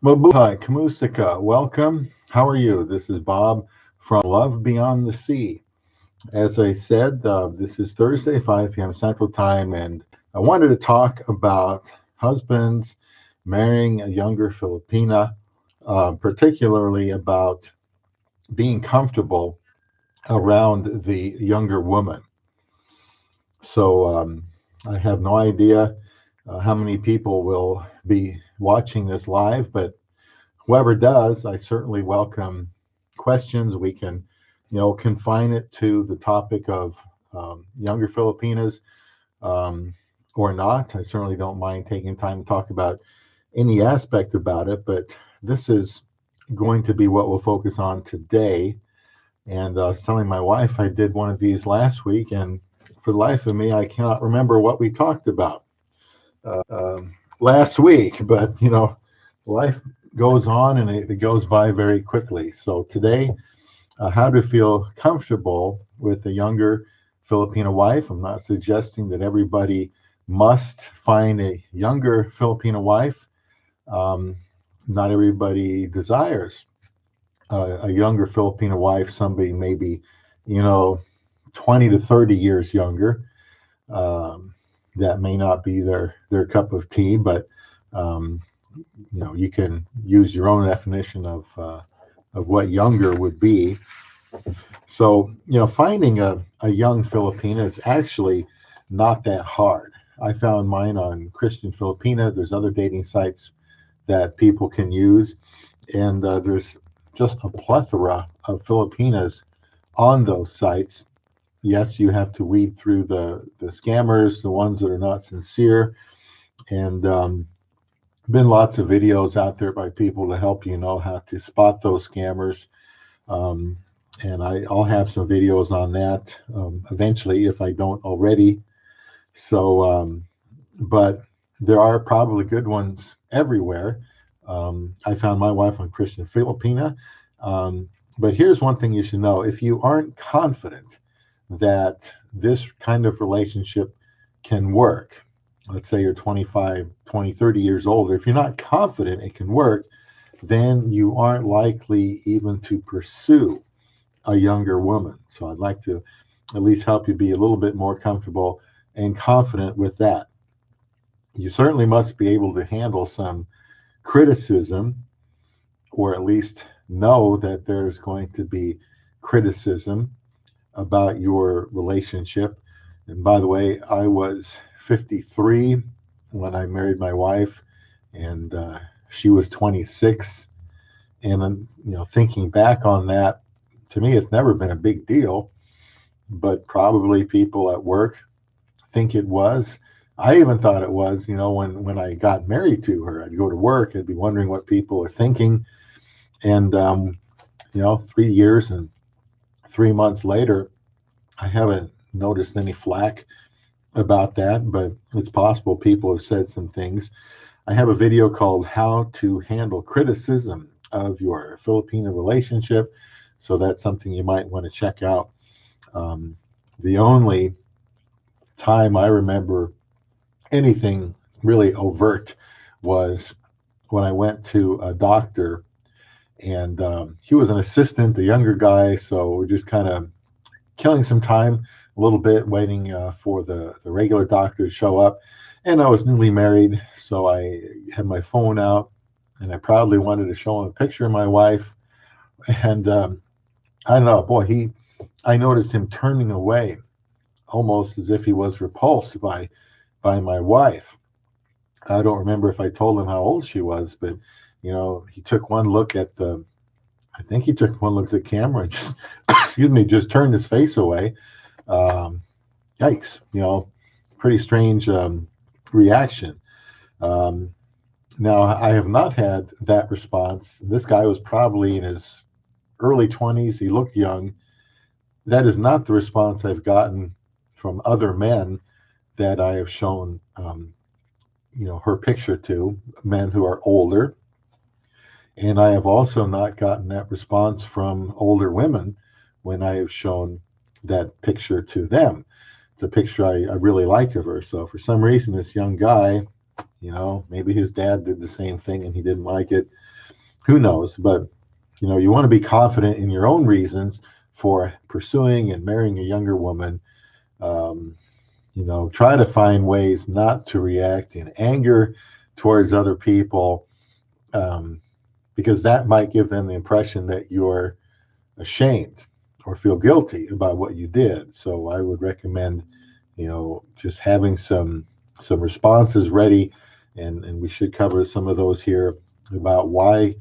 Mabuhay, Kamusika, welcome. How are you? This is Bob from Love Beyond the Sea. As I said, this is Thursday, 5 p.m. Central Time, and I wanted to talk about husbands marrying a younger Filipina, particularly about being comfortable around the younger woman. So I have no idea how many people will be watching this live, but whoever does, I certainly welcome questions. We can, confine it to the topic of younger Filipinas or not. I certainly don't mind taking time to talk about any aspect about it, but this is going to be what we'll focus on today. And I was telling my wife I did one of these last week, and for the life of me, I cannot remember what we talked about last week. But life goes on and it goes by very quickly. So today, how to feel comfortable with a younger Filipino wife. I'm not suggesting that everybody must find a younger Filipino wife. Um, Not everybody desires a younger Filipino wife, somebody maybe, you know, 20 to 30 years younger. Um, that may not be their cup of tea, but um, you can use your own definition of what younger would be. So finding a young Filipina is actually not that hard. I found mine on Christian Filipina. There's other dating sites that people can use, and there's just a plethora of Filipinas on those sites. Yes, you have to weed through the scammers, the ones that are not sincere, and been lots of videos out there by people to help you know how to spot those scammers. Um, and I'll have some videos on that eventually if I don't already. So, but there are probably good ones everywhere. I found my wife on Christian Filipina. But here's one thing you should know: if you aren't confident that this kind of relationship can work, let's say you're 25, 20, 30 years older, if you're not confident it can work, then you aren't likely even to pursue a younger woman. So I'd like to at least help you be a little bit more comfortable and confident with that. You certainly must be able to handle some criticism, or at least know that there's going to be criticism about your relationship. And by the way, I was 53 when I married my wife, and she was 26. And thinking back on that, to me, it's never been a big deal, but probably people at work think it was. I even thought it was, when I got married to her. I'd go to work, I'd be wondering what people are thinking. And, 3 years and 3 months later, I haven't noticed any flack about that, but it's possible people have said some things. I have a video called How to Handle Criticism of Your Filipino Relationship. So that's something you might want to check out. The only time I remember anything really overt was when I went to a doctor, and he was an assistant, a younger guy. So we're just kind of killing some time a little bit, waiting for the regular doctor to show up. And I was newly married, so I had my phone out, and I proudly wanted to show him a picture of my wife. And I don't know, boy, I noticed him turning away, almost as if he was repulsed by my wife. I don't remember if I told him how old she was, but he took one look at the. I think he took one look at the camera and just, excuse me, just turned his face away. Um, Yikes! Pretty strange reaction. Um, Now, I have not had that response. This guy was probably in his early 20s. He looked young. That is not the response I've gotten from other men that I have shown, her picture to, men who are older. And I have also not gotten that response from older women when I have shown that picture to them. It's a picture I really like of her. So for some reason, this young guy Maybe his dad did the same thing and he didn't like it. Who knows? But you want to be confident in your own reasons for pursuing and marrying a younger woman. Um, Try to find ways not to react in anger towards other people, um, because that might give them the impression that you're ashamed or feel guilty about what you did. So I would recommend, just having some responses ready, and we should cover some of those here about why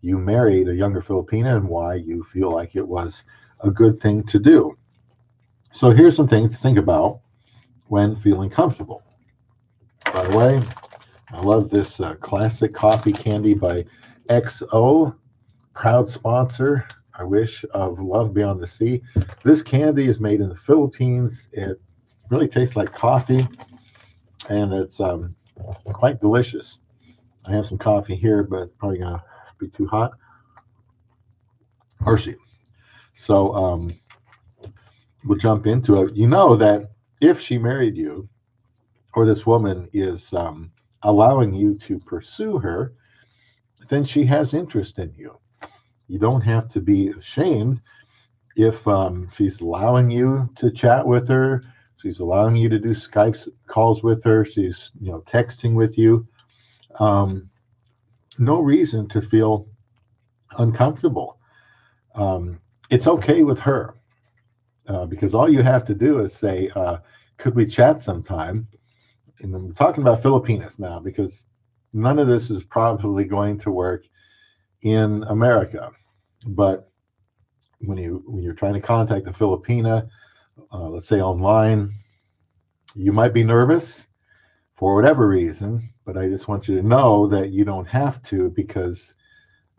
you married a younger Filipina and why you feel like it was a good thing to do. So here's some things to think about when feeling comfortable. By the way, I love this classic coffee candy by XO, proud sponsor, I wish, of Love Beyond the Sea. This candy is made in the Philippines. It really tastes like coffee, and it's quite delicious. I have some coffee here, but it's probably going to be too hot. Mercy. So we'll jump into it. You know that if she married you, or this woman is allowing you to pursue her, then she has interest in you. You don't have to be ashamed if she's allowing you to chat with her, she's allowing you to do Skype calls with her, she's texting with you. No reason to feel uncomfortable. It's okay with her, because all you have to do is say, could we chat sometime? And I'm talking about Filipinas now, because none of this is probably going to work in America. But when you're trying to contact a Filipina, let's say online, you might be nervous for whatever reason, but I just want you to know that you don't have to, because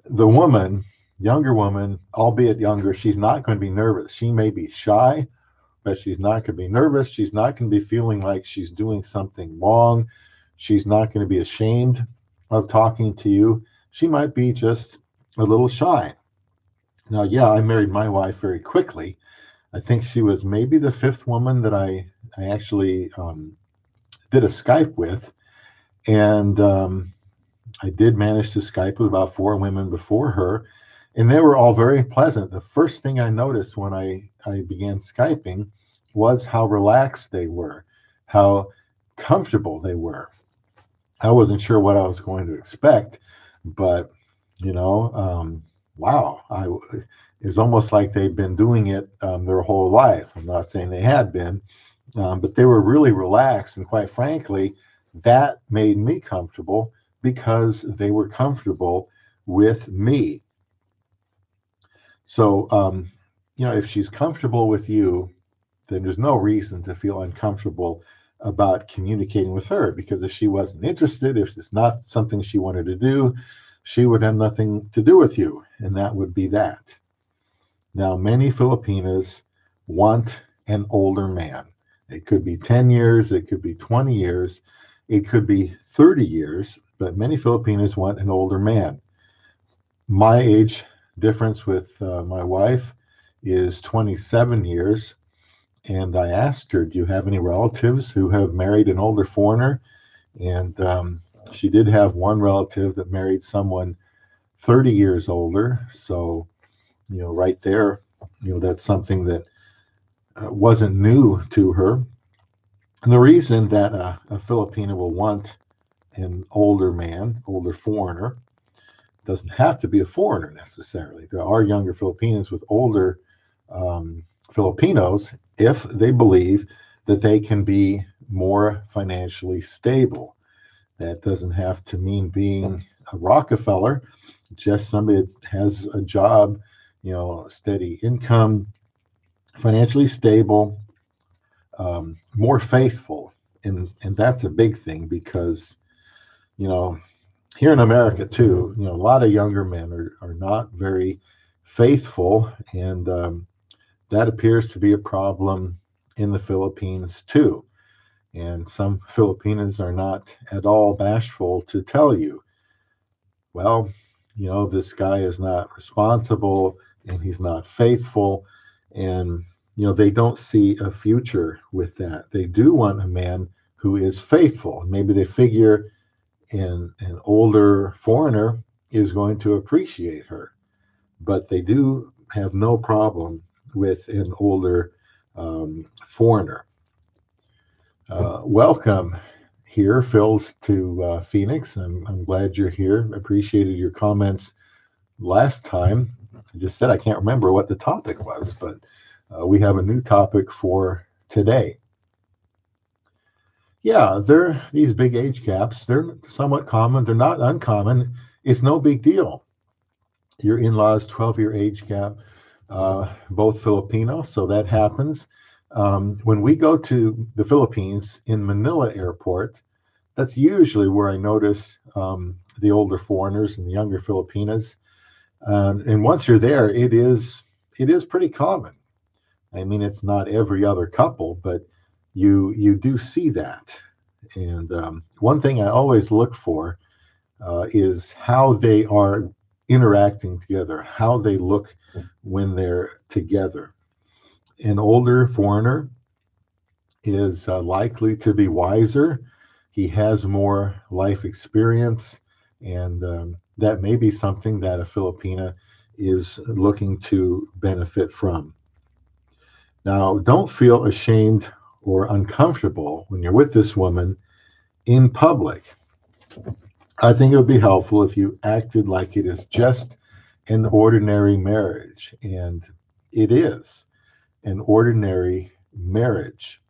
the woman, younger woman, albeit younger, she's not going to be nervous. She may be shy, but she's not going to be nervous. She's not going to be feeling like she's doing something wrong. She's not going to be ashamed of talking to you. She might be just a little shy. Now, yeah, I married my wife very quickly. I think she was maybe the fifth woman that I actually did a Skype with. And I did manage to Skype with about four women before her. And they were all very pleasant. The first thing I noticed when I began Skyping was how relaxed they were, how comfortable they were. I wasn't sure what I was going to expect, but wow, it was almost like they'd been doing it their whole life. I'm not saying they had been, but they were really relaxed, and quite frankly, that made me comfortable because they were comfortable with me. So, if she's comfortable with you, then there's no reason to feel uncomfortable about communicating with her, because if she wasn't interested, if it's not something she wanted to do, she would have nothing to do with you, and that would be that. Now, many Filipinas want an older man. It could be 10 years, it could be 20 years, it could be 30 years, but many Filipinas want an older man. My age difference with my wife is 27 years. And I asked her, do you have any relatives who have married an older foreigner? And she did have one relative that married someone 30 years older. So, right there, that's something that wasn't new to her. And the reason that a Filipina will want an older man, older foreigner, doesn't have to be a foreigner necessarily. There are younger Filipinos with older Filipinos if they believe that they can be more financially stable. That doesn't have to mean being a Rockefeller, just somebody that has a job, steady income, financially stable, more faithful. And that's a big thing, because, here in America too, a lot of younger men are not very faithful, and that appears to be a problem in the Philippines too. And some Filipinos are not at all bashful to tell you, well, this guy is not responsible and he's not faithful. And, they don't see a future with that. They do want a man who is faithful. Maybe they figure and an older foreigner is going to appreciate her. But they do have no problem with an older foreigner. Welcome here, Phil's to Phoenix. I'm glad you're here. Appreciated your comments last time. I just said I can't remember what the topic was, but we have a new topic for today. Yeah, they're these big age gaps. They're somewhat common. They're not uncommon. It's no big deal. Your in-laws 12-year age gap, both Filipino, so that happens. When we go to the Philippines in Manila airport, that's usually where I notice the older foreigners and the younger Filipinas. And once you're there, it is pretty common. I mean, it's not every other couple, but you do see that. And one thing I always look for is how they are interacting together, how they look when they're together. An older foreigner is likely to be wiser. He has more life experience, and that may be something that a Filipina is looking to benefit from. Now, don't feel ashamed or uncomfortable when you're with this woman in public. I think it would be helpful if you acted like it is just an ordinary marriage, and it is an ordinary marriage.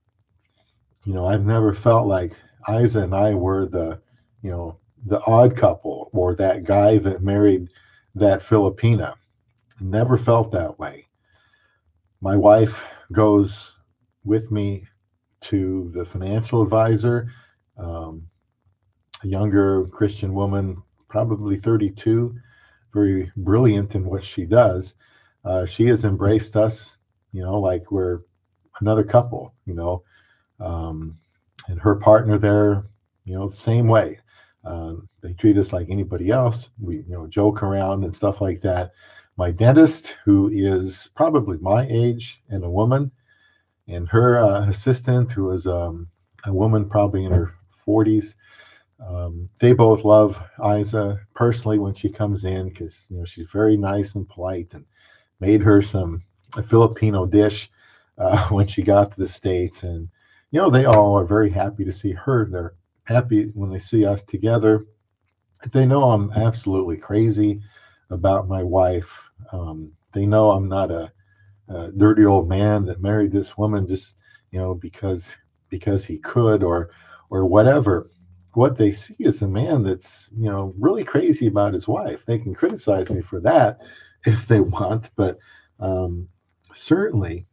You know, I've never felt like Isa and I were the odd couple or that guy that married that Filipina. Never felt that way. My wife goes with me to the financial advisor, a younger Christian woman, probably 32, very brilliant in what she does. She has embraced us, like we're another couple, and her partner there, the same way. They treat us like anybody else. We, joke around and stuff like that. My dentist, who is probably my age and a woman, and her assistant, who is a woman probably in her 40s, they both love Isa personally when she comes in because she's very nice and polite, and made her a Filipino dish when she got to the States. And they all are very happy to see her. They're happy when they see us together. They know I'm absolutely crazy about my wife. They know I'm not a dirty old man that married this woman just because he could or whatever. What they see is a man that's really crazy about his wife. They can criticize me for that if they want, but certainly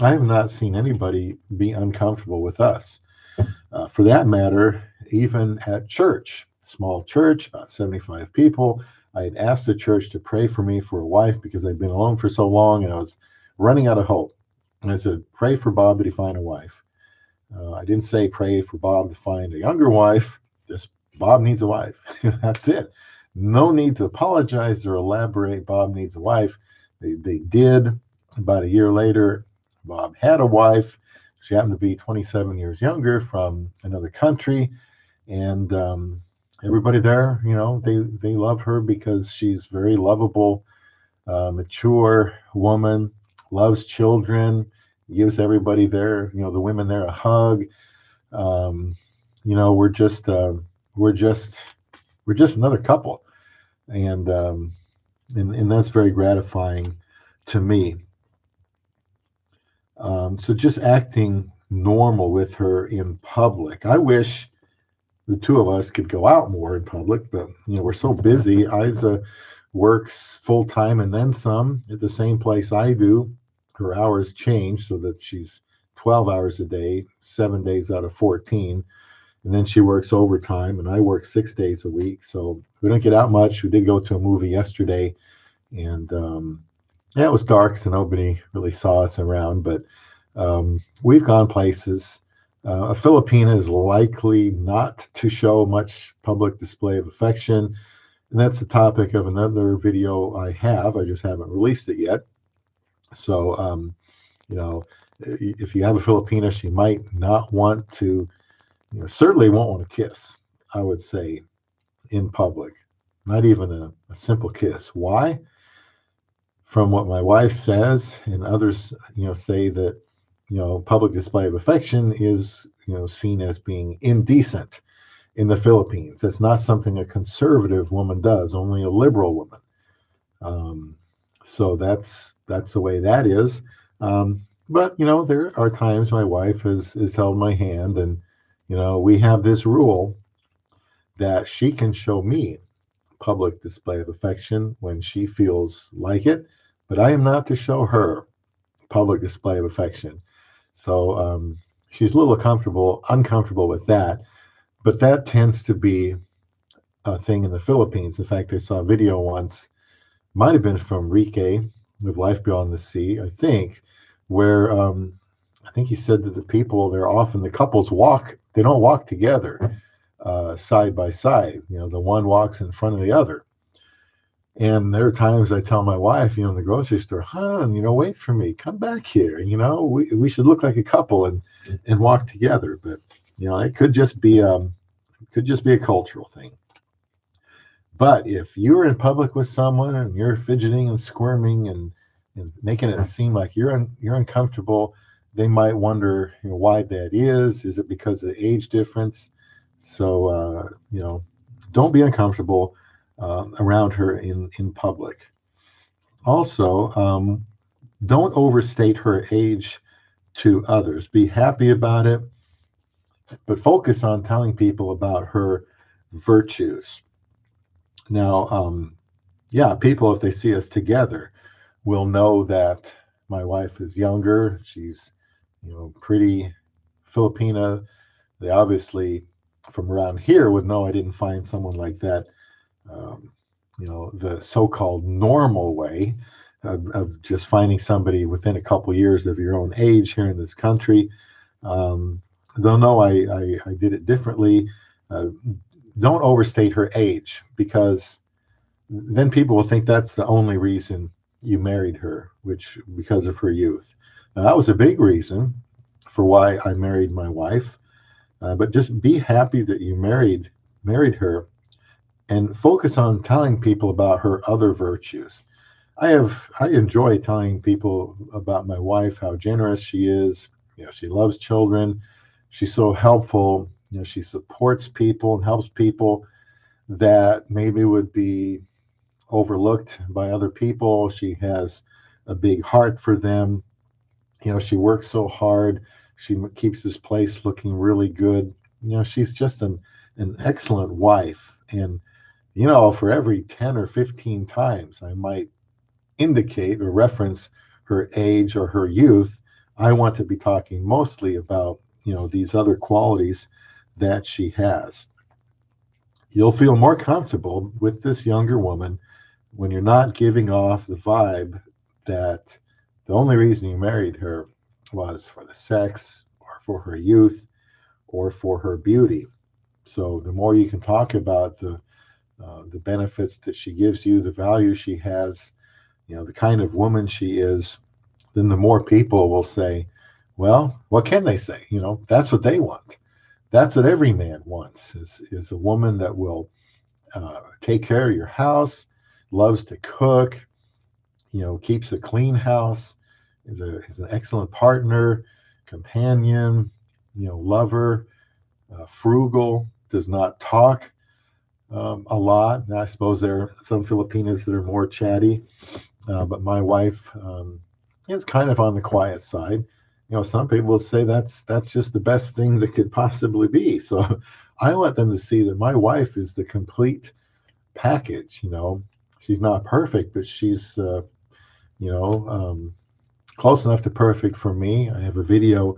I have not seen anybody be uncomfortable with us. For that matter, even at church, small church, about 75 people, I had asked the church to pray for me for a wife because I'd been alone for so long and I was running out of hope. And I said, pray for Bob that he find a wife. I didn't say pray for Bob to find a younger wife. Just Bob needs a wife. That's it. No need to apologize or elaborate. Bob needs a wife. They did. About a year later, Bob had a wife. She happened to be 27 years younger from another country. And everybody there, they love her because she's very lovable, mature woman, loves children, gives everybody there, the women there a hug. We're just another couple, and that's very gratifying to me. So just acting normal with her in public. I wish the two of us could go out more in public, but we're so busy. Isa works full time and then some at the same place I do. Her hours change so that she's 12 hours a day, 7 days out of 14. And then she works overtime, and I work 6 days a week. So we don't get out much. We did go to a movie yesterday, and it was dark, so nobody really saw us around. But we've gone places. A Filipina is likely not to show much public display of affection. And that's the topic of another video I have. I just haven't released it yet. So, if you have a Filipina, she might not want to, certainly won't want to kiss, I would say. in public, not even a simple kiss. Why? From what my wife says, and others, say that, public display of affection is, seen as being indecent in the Philippines. That's not something a conservative woman does, only a liberal woman. Um, so that's the way that is. But there are times my wife has held my hand, and we have this rule that she can show me public display of affection when she feels like it, but I am not to show her public display of affection. So she's a little uncomfortable with that, but that tends to be a thing in the Philippines. In fact, I saw a video once, might have been from Rike of Life Beyond the Sea, I think, where I think he said that the people, they're often, the couples they don't walk together side by side. The one walks in front of the other. And there are times I tell my wife, in the grocery store, hon, wait for me, come back here. We should look like a couple and walk together. But it could just be a cultural thing. But if you're in public with someone and you're fidgeting and squirming and making it seem like you're uncomfortable, they might wonder why that is. Is it because of the age difference? So don't be uncomfortable around her in public. Also, don't overstate her age to others. Be happy about it, but focus on telling people about her virtues. Now, people, if they see us together, will know that my wife is younger. She's, pretty Filipina. They obviously, from around here, would know I didn't find someone like that, the so-called normal way of just finding somebody within a couple years of your own age here in this country. They'll know I did it differently. Don't overstate her age, because then people will think that's the only reason you married her, because of her youth. Now, that was a big reason for why I married my wife, but just be happy that you married her, and focus on telling people about her other virtues. I enjoy telling people about my wife, how generous she is. She loves children. She's so helpful. She supports people and helps people that maybe would be overlooked by other people. She has a big heart for them. She works so hard. She keeps this place looking really good. She's just an excellent wife. And for every 10 or 15 times I might indicate or reference her age or her youth, I want to be talking mostly about, these other qualities that she has. You'll feel more comfortable with this younger woman when you're not giving off the vibe that the only reason you married her was for the sex or for her youth or for her beauty. So the more you can talk about the benefits that she gives you, the value she has, the kind of woman she is, then the more people will say, well, what can they say? That's what they want. That's what every man wants, is a woman that will take care of your house, loves to cook, keeps a clean house, is an excellent partner, companion, lover, frugal, does not talk a lot. And I suppose there are some Filipinas that are more chatty, but my wife is kind of on the quiet side. Some people will say that's just the best thing that could possibly be. So I want them to see that my wife is the complete package. She's not perfect, but she's close enough to perfect for me. I have a video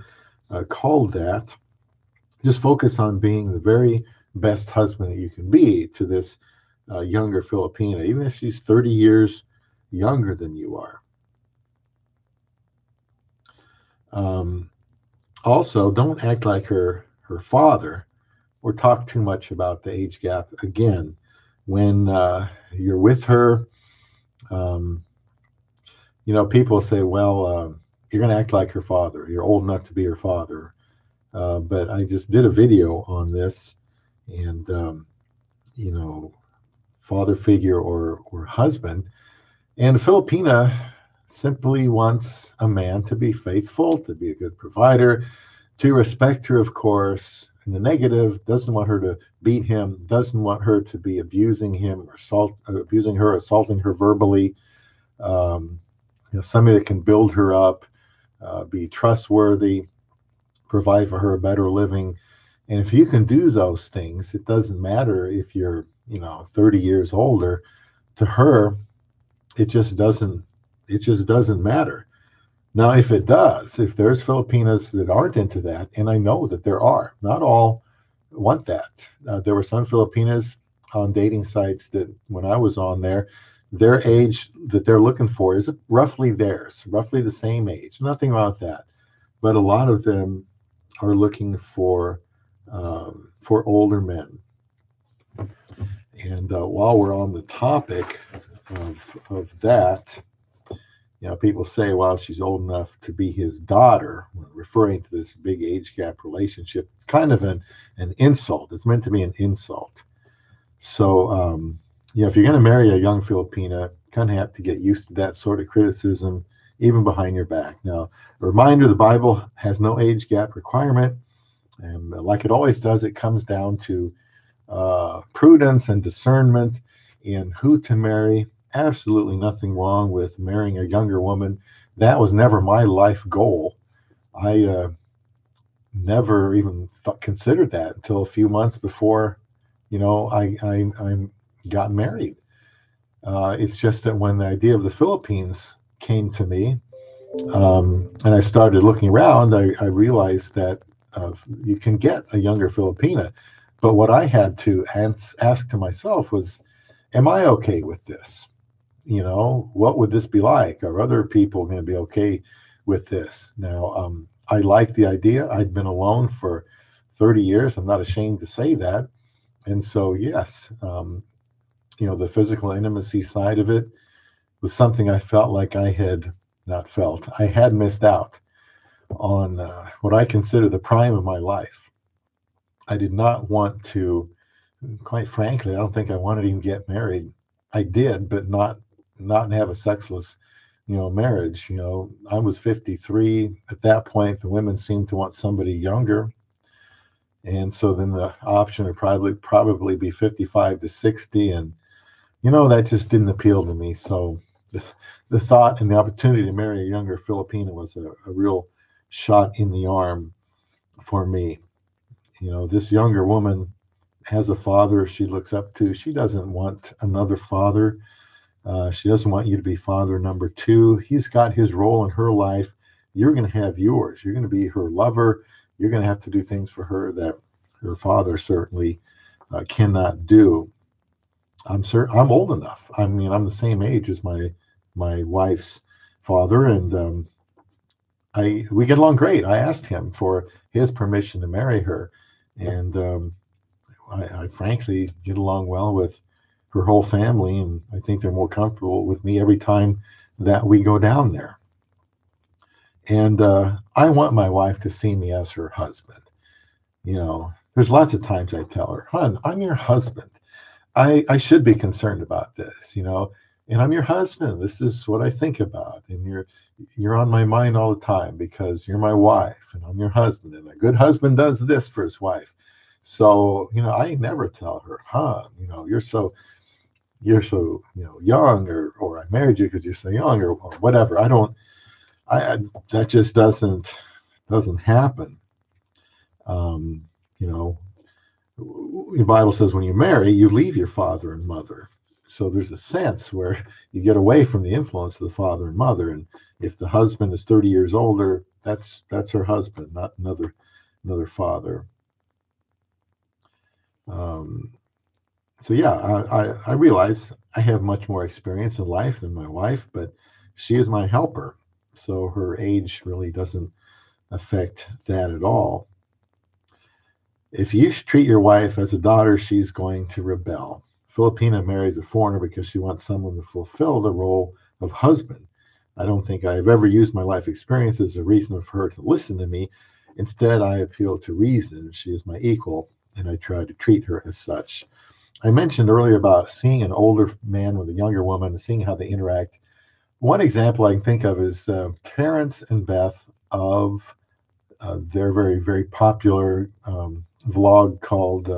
called that. Just focus on being the very best husband that you can be to this younger Filipina, even if she's 30 years younger than you are. Also, don't act like her father, or talk too much about the age gap. Again, when you're with her, people say, well, you're going to act like her father. You're old enough to be her father. But I just did a video on this, and you know, father figure or husband. And Filipina simply wants a man to be faithful, to be a good provider, to respect her, of course, in the negative, doesn't want her to beat him, doesn't want her to be abusing him, or abusing her, assaulting her verbally. Um, Somebody that can build her up, be trustworthy, provide for her a better living. And if you can do those things, it doesn't matter if you're, 30 years older. To her, it just doesn't. It just doesn't matter. Now, if it does, if there's Filipinas that aren't into that, and I know that there are, not all want that. There were some Filipinas on dating sites that when I was on there, their age that they're looking for is roughly theirs, roughly the same age. Nothing wrong with that. But a lot of them are looking for older men. And while we're on the topic of that, people say, well, she's old enough to be his daughter, when referring to this big age gap relationship. It's kind of an insult. It's meant to be an insult. So, if you're going to marry a young Filipina, kind of have to get used to that sort of criticism, even behind your back. Now, a reminder, the Bible has no age gap requirement. And like it always does, it comes down to prudence and discernment in who to marry. Absolutely nothing wrong with marrying a younger woman. That was never my life goal. I never even considered that until a few months before, I got married. It's just that when the idea of the Philippines came to me, and I started looking around, I realized that you can get a younger Filipina. But what I had to ask to myself was, am I okay with this? What would this be like? Are other people going to be okay with this? Now, I like the idea. I'd been alone for 30 years. I'm not ashamed to say that. And so, yes, the physical intimacy side of it was something I felt like I had not felt. I had missed out on what I consider the prime of my life. I did not want to, quite frankly, I don't think I wanted to even get married. I did, but not have a sexless, marriage. I was 53 at that point. The women seemed to want somebody younger, and so then the option would probably be 55 to 60, and that just didn't appeal to me. So the thought and the opportunity to marry a younger Filipina was a real shot in the arm for me. This younger woman has a father she looks up to. She doesn't want another father. She doesn't want you to be father number two. He's got his role in her life. You're going to have yours. You're going to be her lover. You're going to have to do things for her that her father certainly cannot do. I'm old enough. I mean, I'm the same age as my wife's father, and we get along great. I asked him for his permission to marry her, and I frankly get along well with her whole family, and I think they're more comfortable with me every time that we go down there. And I want my wife to see me as her husband. There's lots of times I tell her, "Hon, I'm your husband. I should be concerned about this, and I'm your husband. This is what I think about, and you're on my mind all the time because you're my wife, and I'm your husband, and a good husband does this for his wife." So, I never tell her, you're so young, or I married you because you're so young, or whatever. That just doesn't happen. You know, the Bible says when you marry, you leave your father and mother. So there's a sense where you get away from the influence of the father and mother. And if the husband is 30 years older, that's her husband, not another father. So yeah, I realize I have much more experience in life than my wife, but she is my helper. So her age really doesn't affect that at all. If you treat your wife as a daughter, she's going to rebel. Filipina marries a foreigner because she wants someone to fulfill the role of husband. I don't think I've ever used my life experience as a reason for her to listen to me. Instead, I appeal to reason. She is my equal, and I try to treat her as such. I mentioned earlier about seeing an older man with a younger woman and seeing how they interact. One example I can think of is Terrence and Beth of their very popular vlog called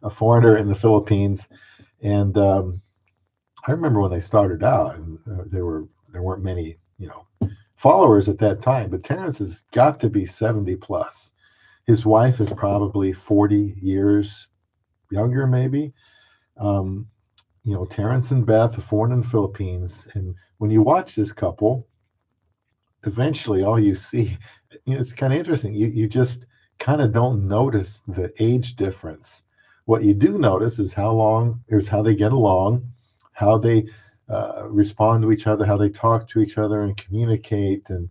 "A Foreigner in the Philippines." And I remember when they started out, and there weren't many followers at that time. But Terrence has got to be 70 plus. His wife is probably 40 years younger, maybe. Um, Terrence and Beth, a foreign in the Philippines. And when you watch this couple, eventually all you see, it's kind of interesting. You just kind of don't notice the age difference. What you do notice is how they get along, how they respond to each other, how they talk to each other and communicate, and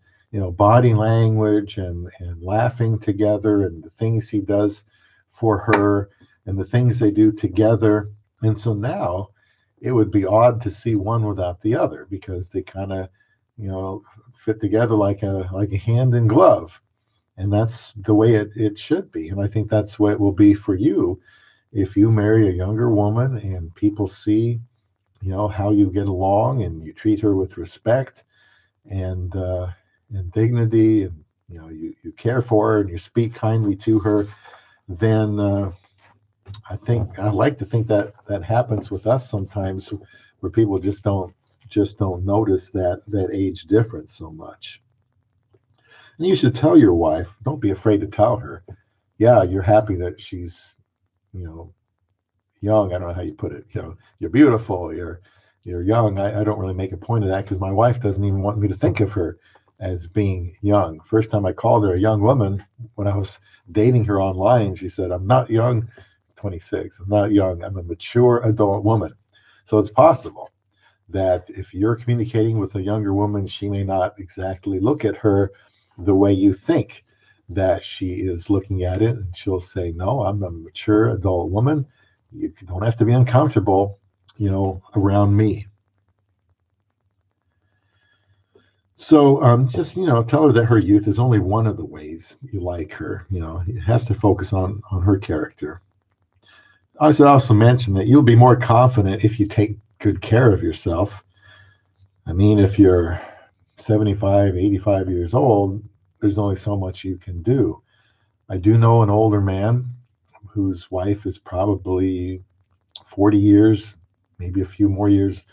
body language and laughing together, and the things he does for her, and the things they do together. And so now it would be odd to see one without the other, because they kind of fit together like a hand in glove. And that's the way it should be. And I think that's what it will be for you if you marry a younger woman and people see how you get along, and you treat her with respect and dignity, and you care for her and you speak kindly to her. Then I like to think that that happens with us sometimes, where people just don't notice that age difference so much. And you should tell your wife. Don't be afraid to tell her. Yeah, you're happy that she's you know young. I don't know how you put it. You're beautiful. You're young. I don't really make a point of that, because my wife doesn't even want me to think of her as being young. First time I called her a young woman, when I was dating her online, she said, "I'm not young." 26. I'm not young. I'm a mature adult woman. So it's possible that if you're communicating with a younger woman, she may not exactly look at her the way you think that she is looking at it. And she'll say, "No, I'm a mature adult woman. You don't have to be uncomfortable, around me." So just, tell her that her youth is only one of the ways you like her. It has to focus on her character. I should also mention that you'll be more confident if you take good care of yourself. I mean, if you're 75, 85 years old, there's only so much you can do. I do know an older man whose wife is probably 40 years, maybe a few more years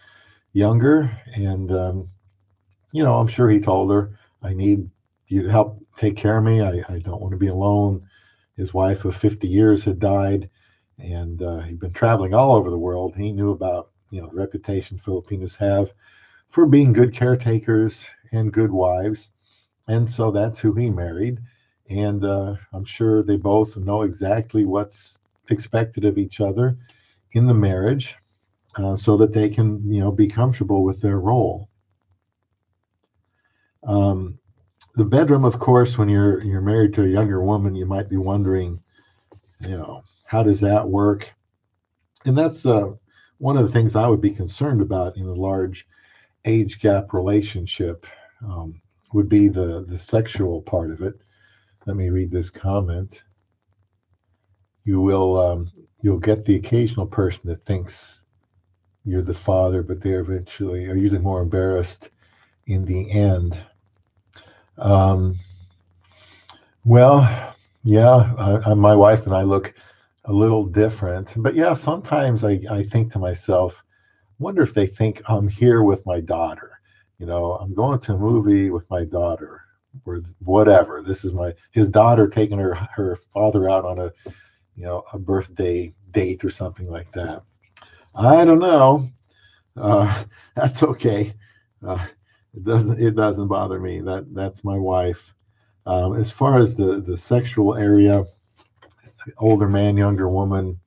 younger. And, I'm sure he told her, "I need you to help take care of me. I don't want to be alone." His wife of 50 years had died, and he'd been traveling all over the world. He knew about the reputation Filipinos have for being good caretakers and good wives, and so that's who he married. And I'm sure they both know exactly what's expected of each other in the marriage, so that they can be comfortable with their role. Um, the bedroom, of course, when you're married to a younger woman, you might be wondering, how does that work? And that's one of the things I would be concerned about in a large age gap relationship, would be the sexual part of it. Let me read this comment. You'll get the occasional person that thinks you're the father, but they eventually are usually more embarrassed in the end. Um, well, yeah, my wife and I look a little different, but yeah, sometimes I think to myself, wonder if they think I'm here with my daughter. I'm going to a movie with my daughter, or whatever. This is his daughter taking her father out on a birthday date or something like that. I don't know. That's okay. It doesn't bother me. That's my wife. As far as the sexual area, older man, younger woman,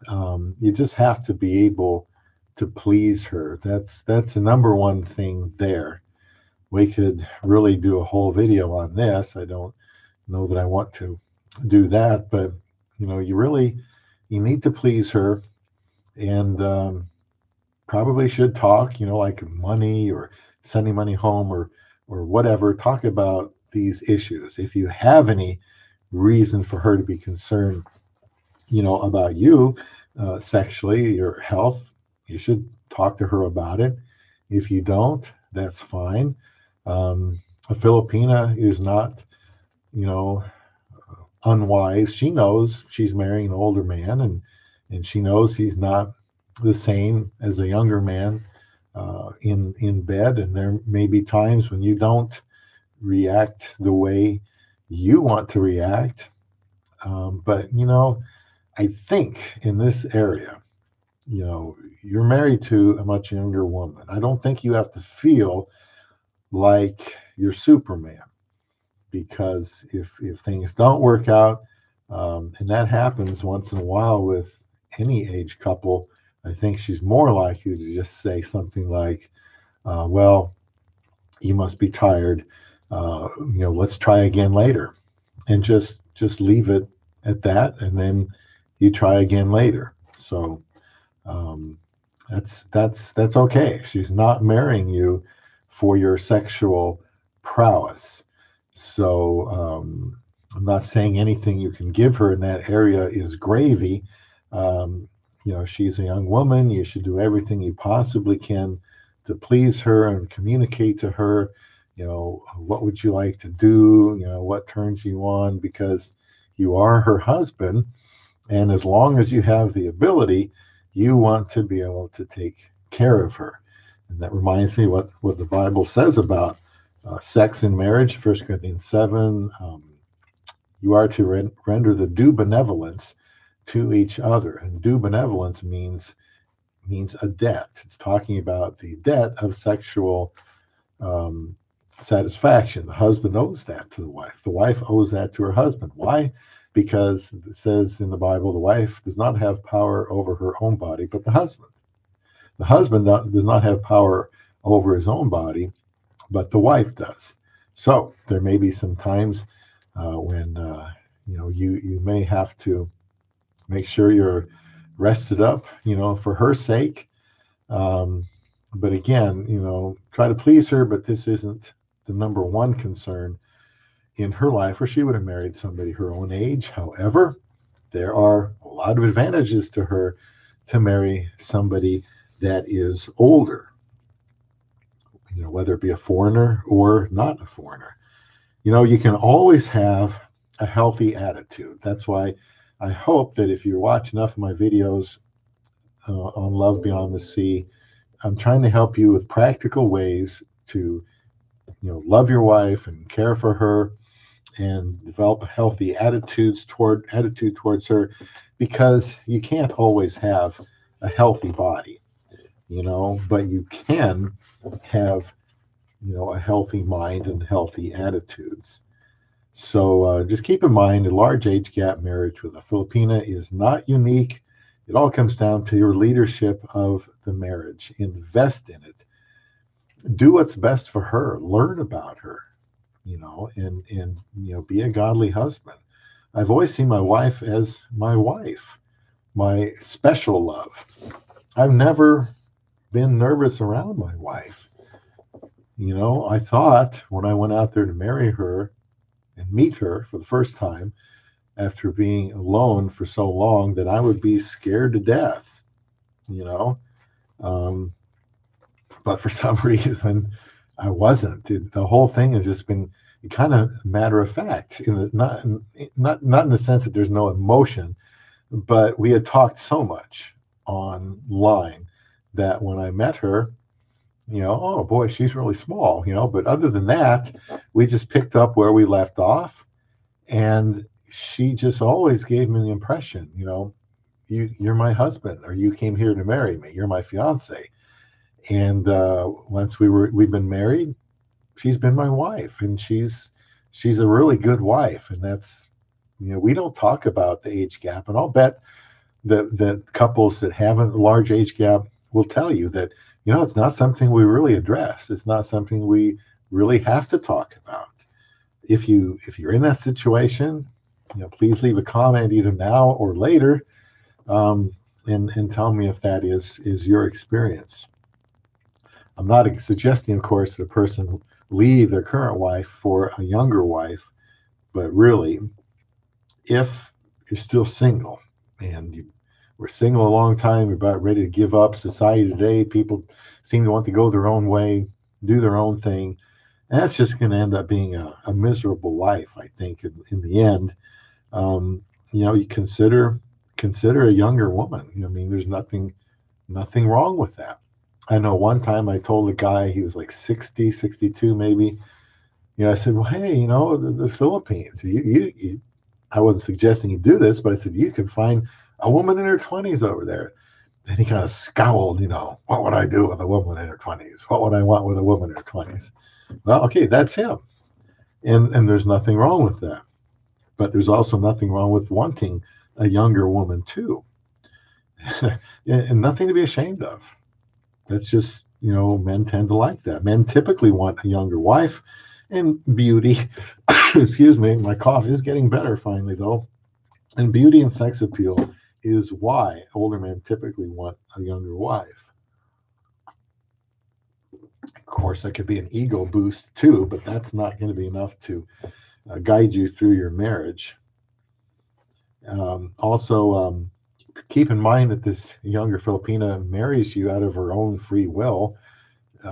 you just have to be able to please her. That's the number one thing there. We could really do a whole video on this. I don't know that I want to do that, but you need to please her, and probably should talk, like money, or sending money home, or whatever. Talk about these issues. If you have any reason for her to be concerned, about you, sexually, your health, you should talk to her about it. If you don't, that's fine. A Filipina is not, you know, unwise. She knows she's marrying an older man, and she knows he's not the same as a younger man in bed. And there may be times when you don't react the way you want to react. But I think in this area, you're married to a much younger woman. I don't think you have to feel like you're Superman, because if things don't work out, and that happens once in a while with any age couple, I think she's more likely to just say something like, "Well, you must be tired. Let's try again later," and just leave it at that, and then you try again later. So um, that's okay. She's not marrying you for your sexual prowess. So I'm not saying anything you can give her in that area is gravy. She's a young woman. You should do everything you possibly can to please her and communicate to her, what would you like to do? What turns you on? Because you are her husband. And as long as you have the ability, you want to be able to take care of her. And that reminds me what the Bible says about sex in marriage, 1 Corinthians 7. You are to render the due benevolence to each other. And due benevolence means a debt. It's talking about the debt of sexual um, satisfaction. The husband owes that to the wife. The wife owes that to her husband. Why? Because it says in the Bible, the wife does not have power over her own body, but the husband. The husband does not have power over his own body, but the wife does. So there may be some times when you may have to make sure you're rested up, for her sake. Um, but again, try to please her, but this isn't the number one concern in her life, or she would have married somebody her own age. However, there are a lot of advantages to her to marry somebody that is older, whether it be a foreigner or not a foreigner. You can always have a healthy attitude. That's why I hope that if you watch enough of my videos on Love Beyond the Sea, I'm trying to help you with practical ways to, love your wife and care for her and develop a healthy attitude towards her, because you can't always have a healthy body, but you can have, a healthy mind and healthy attitudes. So just keep in mind, a large age gap marriage with a Filipina is not unique. It all comes down to your leadership of the marriage. Invest in it. Do what's best for her. Learn about her, and be a godly husband. I've always seen my wife as my wife, my special love. I've never been nervous around my wife. I thought when I went out there to marry her and meet her for the first time after being alone for so long that I would be scared to death, you know. Um, but for some reason, I wasn't. The whole thing has just been kind of matter of fact, not in the sense that there's no emotion, but we had talked so much online that when I met her, oh boy, she's really small, but other than that, we just picked up where we left off. And she just always gave me the impression, you're my husband, or you came here to marry me. You're my fiance. And once we've been married, she's been my wife, and she's a really good wife. And that's, we don't talk about the age gap, and I'll bet that couples that have a large age gap will tell you that, it's not something we really address. It's not something we really have to talk about. If you're in that situation, please leave a comment either now or later, and tell me if that is your experience. I'm not suggesting, of course, that a person leave their current wife for a younger wife, but really, if you're still single and you we're single a long time, we're about ready to give up. Society today, people seem to want to go their own way, do their own thing. And that's just going to end up being a miserable life, I think, in the end. You consider a younger woman. I mean, there's nothing wrong with that. I know one time I told a guy, he was like 60, 62 maybe. I said, well, hey, the Philippines, I wasn't suggesting you do this, but I said, you can find a woman in her 20s over there. And he kind of scowled, what would I do with a woman in her 20s? What would I want with a woman in her 20s? Well, okay, that's him. And there's nothing wrong with that. But there's also nothing wrong with wanting a younger woman too. And nothing to be ashamed of. That's just, men tend to like that. Men typically want a younger wife and beauty. Excuse me, my cough is getting better finally, though. And beauty and sex appeal is why older men typically want a younger wife. Of course, that could be an ego boost too, but that's not going to be enough to guide you through your marriage. Also, keep in mind that this younger Filipina marries you out of her own free will.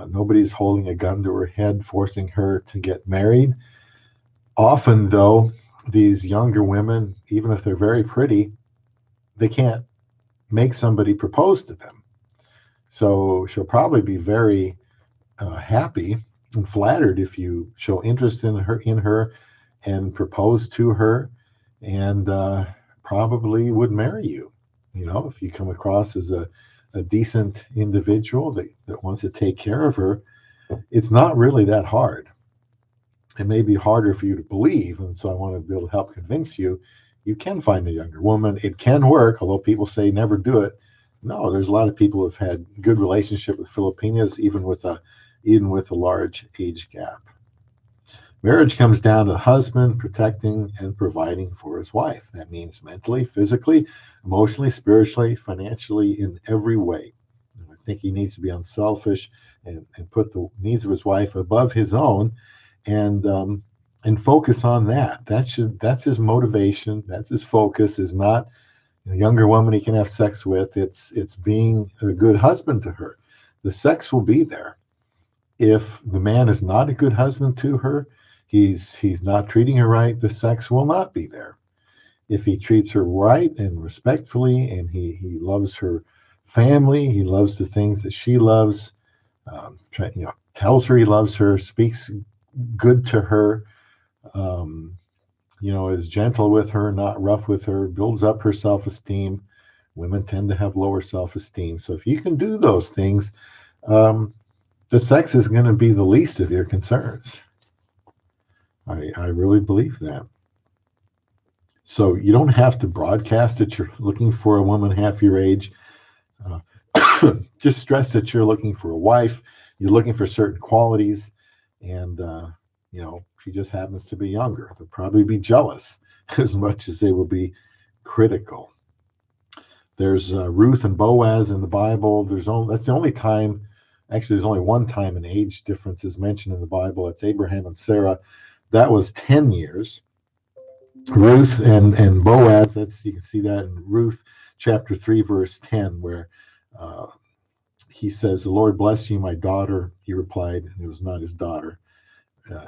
Nobody's holding a gun to her head, forcing her to get married. Often, though, these younger women, even if they're very pretty, they can't make somebody propose to them. So she'll probably be very happy and flattered if you show interest in her and propose to her, and probably would marry you. If you come across as a decent individual that wants to take care of her, it's not really that hard. It may be harder for you to believe, and so I want to be able to help convince you can find a younger woman. It can work, although people say never do it. No, there's a lot of people who've had good relationship with Filipinas, even with a large age gap. Marriage comes down to the husband protecting and providing for his wife. That means mentally, physically, emotionally, spiritually, financially, in every way. I think he needs to be unselfish and put the needs of his wife above his own, and focus on that. That's his motivation. That's his focus. Is not a younger woman he can have sex with. It's being a good husband to her. The sex will be there. If the man is not a good husband to her, he's not treating her right, the sex will not be there. If he treats her right and respectfully, and he loves her family, he loves the things that she loves, tells her he loves her, speaks good to her, is gentle with her, not rough with her, builds up her self-esteem. Women tend to have lower self-esteem. So if you can do those things, the sex is going to be the least of your concerns. I really believe that. So you don't have to broadcast that you're looking for a woman half your age. Just stress that you're looking for a wife. You're looking for certain qualities, and she just happens to be younger. They'll probably be jealous as much as they will be critical. There's Ruth and Boaz in the Bible. That's the only time. Actually, there's only one time an age difference is mentioned in the Bible. It's Abraham and Sarah. That was 10 years. Ruth and Boaz, you can see that in Ruth chapter 3, verse 10, where he says, "The Lord bless you, my daughter." He replied, and it was not his daughter.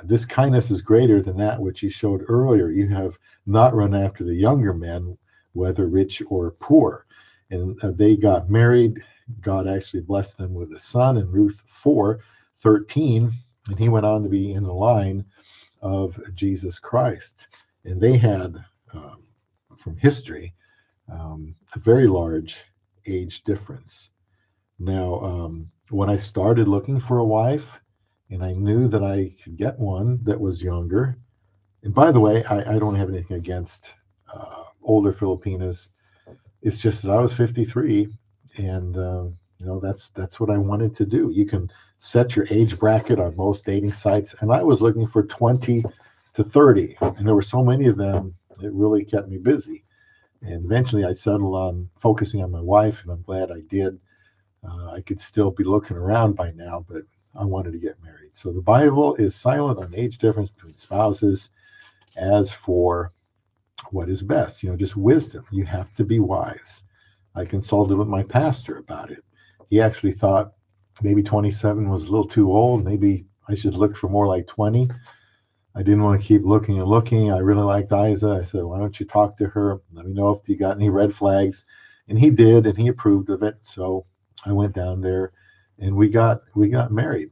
"This kindness is greater than that which you showed earlier. You have not run after the younger men, whether rich or poor." And they got married. God actually blessed them with a son in Ruth 4:13, and he went on to be in the line of Jesus Christ. And they had, from history, a very large age difference. Now, when I started looking for a wife, and I knew that I could get one that was younger, and by the way, I don't have anything against older Filipinas. It's just that I was 53, and that's what I wanted to do. You can set your age bracket on most dating sites, and I was looking for 20 to 30, and there were so many of them, it really kept me busy. And eventually I settled on focusing on my wife, and I'm glad I did. I could still be looking around by now, but I wanted to get married. So the Bible is silent on age difference between spouses. As for what is best, just wisdom. You have to be wise. I consulted with my pastor about it. He actually thought maybe 27 was a little too old. Maybe I should look for more like 20. I didn't want to keep looking and looking. I really liked Isa. I said, why don't you talk to her? Let me know if you got any red flags. And he did, and he approved of it. So I went down there and we got married.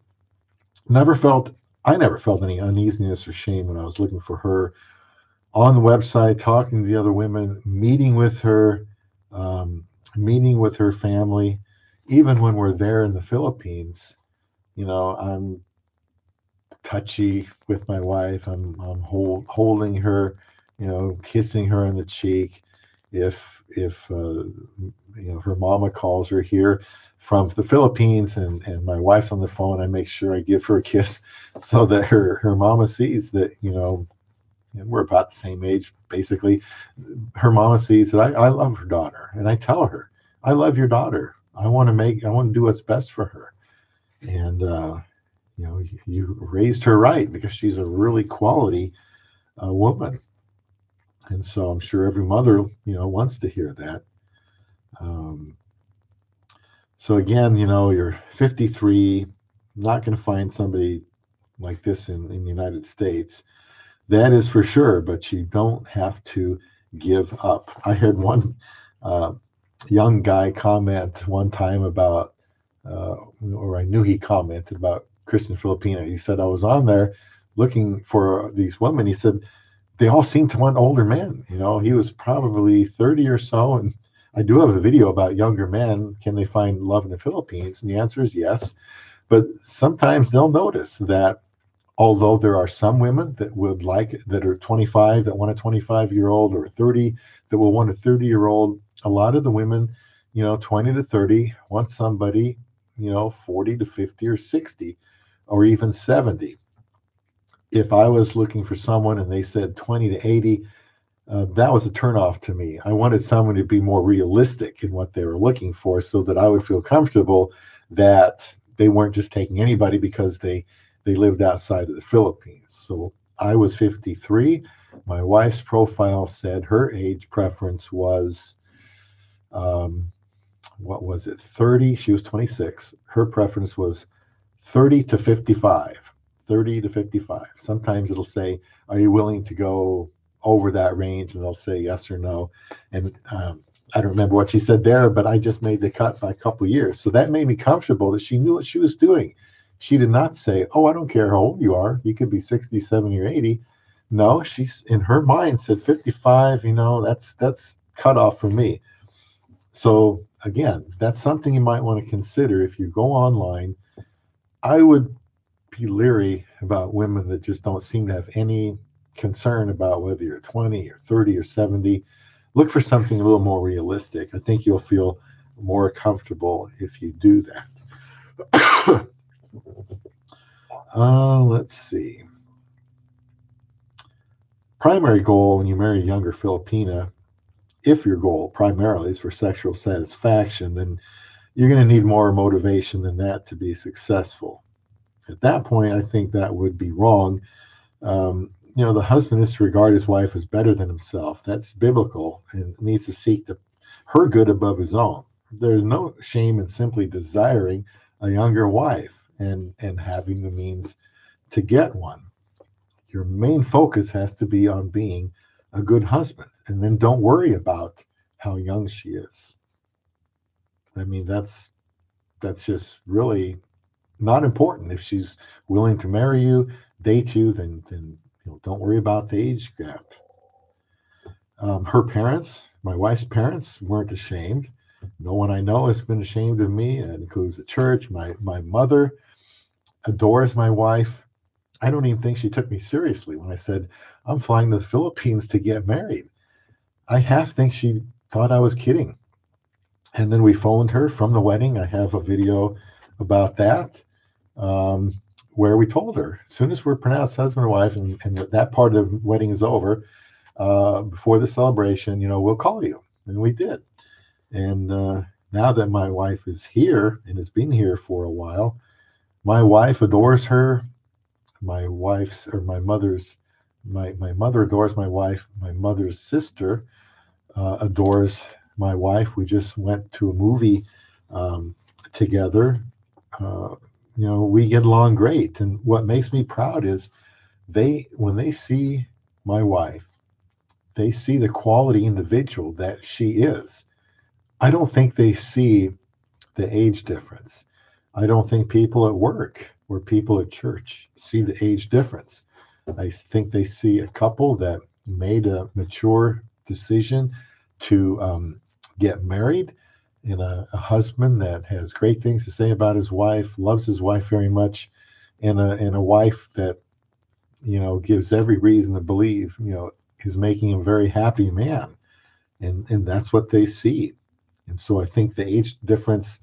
Never felt I never felt any uneasiness or shame when I was looking for her on the website, talking to the other women, um, meeting with her family. Even when we're there in the Philippines, I'm touchy with my wife. I'm holding her, kissing her on the cheek. If her mama calls her here from the Philippines and my wife's on the phone, I make sure I give her a kiss so that her mama sees that we're about the same age basically. Her mama sees that I love her daughter, and I tell her, I love your daughter. I want to do what's best for her. And you raised her right, because she's a really quality woman. And so I'm sure every mother wants to hear that. um, so again, you're 53, not going to find somebody like this in the United States. That is for sure, but you don't have to give up. I heard one uh, young guy comment one time about, or I knew he commented about Christian Filipina. He said, I was on there looking for these women. He said, they all seem to want older men. He was probably 30 or so. And I do have a video about younger men. Can they find love in the Philippines? And the answer is yes. But sometimes they'll notice that although there are some women that are 25 that want a 25-year-old, or 30 that will want a 30-year-old, a lot of the women, 20 to 30 want somebody, 40 to 50 or 60 or even 70. If I was looking for someone and they said 20 to 80, that was a turnoff to me. I wanted someone to be more realistic in what they were looking for, so that I would feel comfortable that they weren't just taking anybody because they lived outside of the Philippines. So I was 53. My wife's profile said her age preference was, what was it, 30? She was 26. Her preference was 30 to 55. 30 to 55. Sometimes it'll say, are you willing to go over that range? And they'll say yes or no. And I don't remember what she said there, but I just made the cut by a couple of years. So that made me comfortable that she knew what she was doing. She did not say, oh, I don't care how old you are. You could be 60, 70, or 80. No, she's in her mind said 55, that's cut off for me. So again, that's something you might want to consider if you go online. I would be leery about women that just don't seem to have any concern about whether you're 20 or 30 or 70. Look for something a little more realistic. I think you'll feel more comfortable if you do that. Let's see. Primary goal when you marry a younger Filipina, if your goal primarily is for sexual satisfaction, then you're going to need more motivation than that to be successful. At that point, I think that would be wrong. The husband is to regard his wife as better than himself. That's biblical, and needs to seek her good above his own. There's no shame in simply desiring a younger wife and having the means to get one. Your main focus has to be on being a good husband, and then don't worry about how young she is. I mean, that's just really not important. If she's willing to marry you, date you, then don't worry about the age gap. Her parents, my wife's parents, weren't ashamed. No one I know has been ashamed of me. It includes the church. My mother adores my wife. I don't even think she took me seriously when I said I'm flying to the Philippines to get married. I half think she thought I was kidding. And then we phoned her from the wedding. I have a video about that, where we told her, as soon as we're pronounced husband and wife, and that part of the wedding is over, before the celebration, we'll call you. And we did. And now that my wife is here and has been here for a while, my wife adores her. My mother adores my wife. My mother's sister adores my wife. We just went to a movie together. Uh, we get along great. And what makes me proud is when they see my wife, they see the quality individual that she is. I don't think they see the age difference. I don't think people at work or people at church see the age difference. I think they see a couple that made a mature decision to get married, and a husband that has great things to say about his wife, loves his wife very much, and a wife that gives every reason to believe is making a very happy man, and that's what they see. And so I think the age difference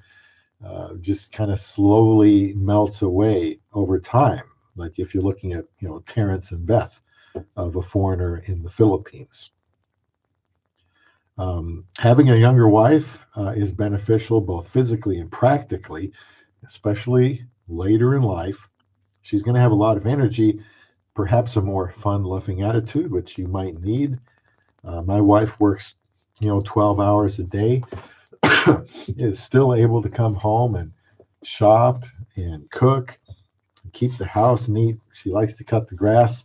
just kind of slowly melts away over time. Like if you're looking at, Terrence and Beth of A Foreigner in the Philippines. Having a younger wife is beneficial both physically and practically, especially later in life. She's going to have a lot of energy, perhaps a more fun-loving attitude, which you might need. My wife works, 12 hours a day, is still able to come home and shop and cook, and keep the house neat. She likes to cut the grass.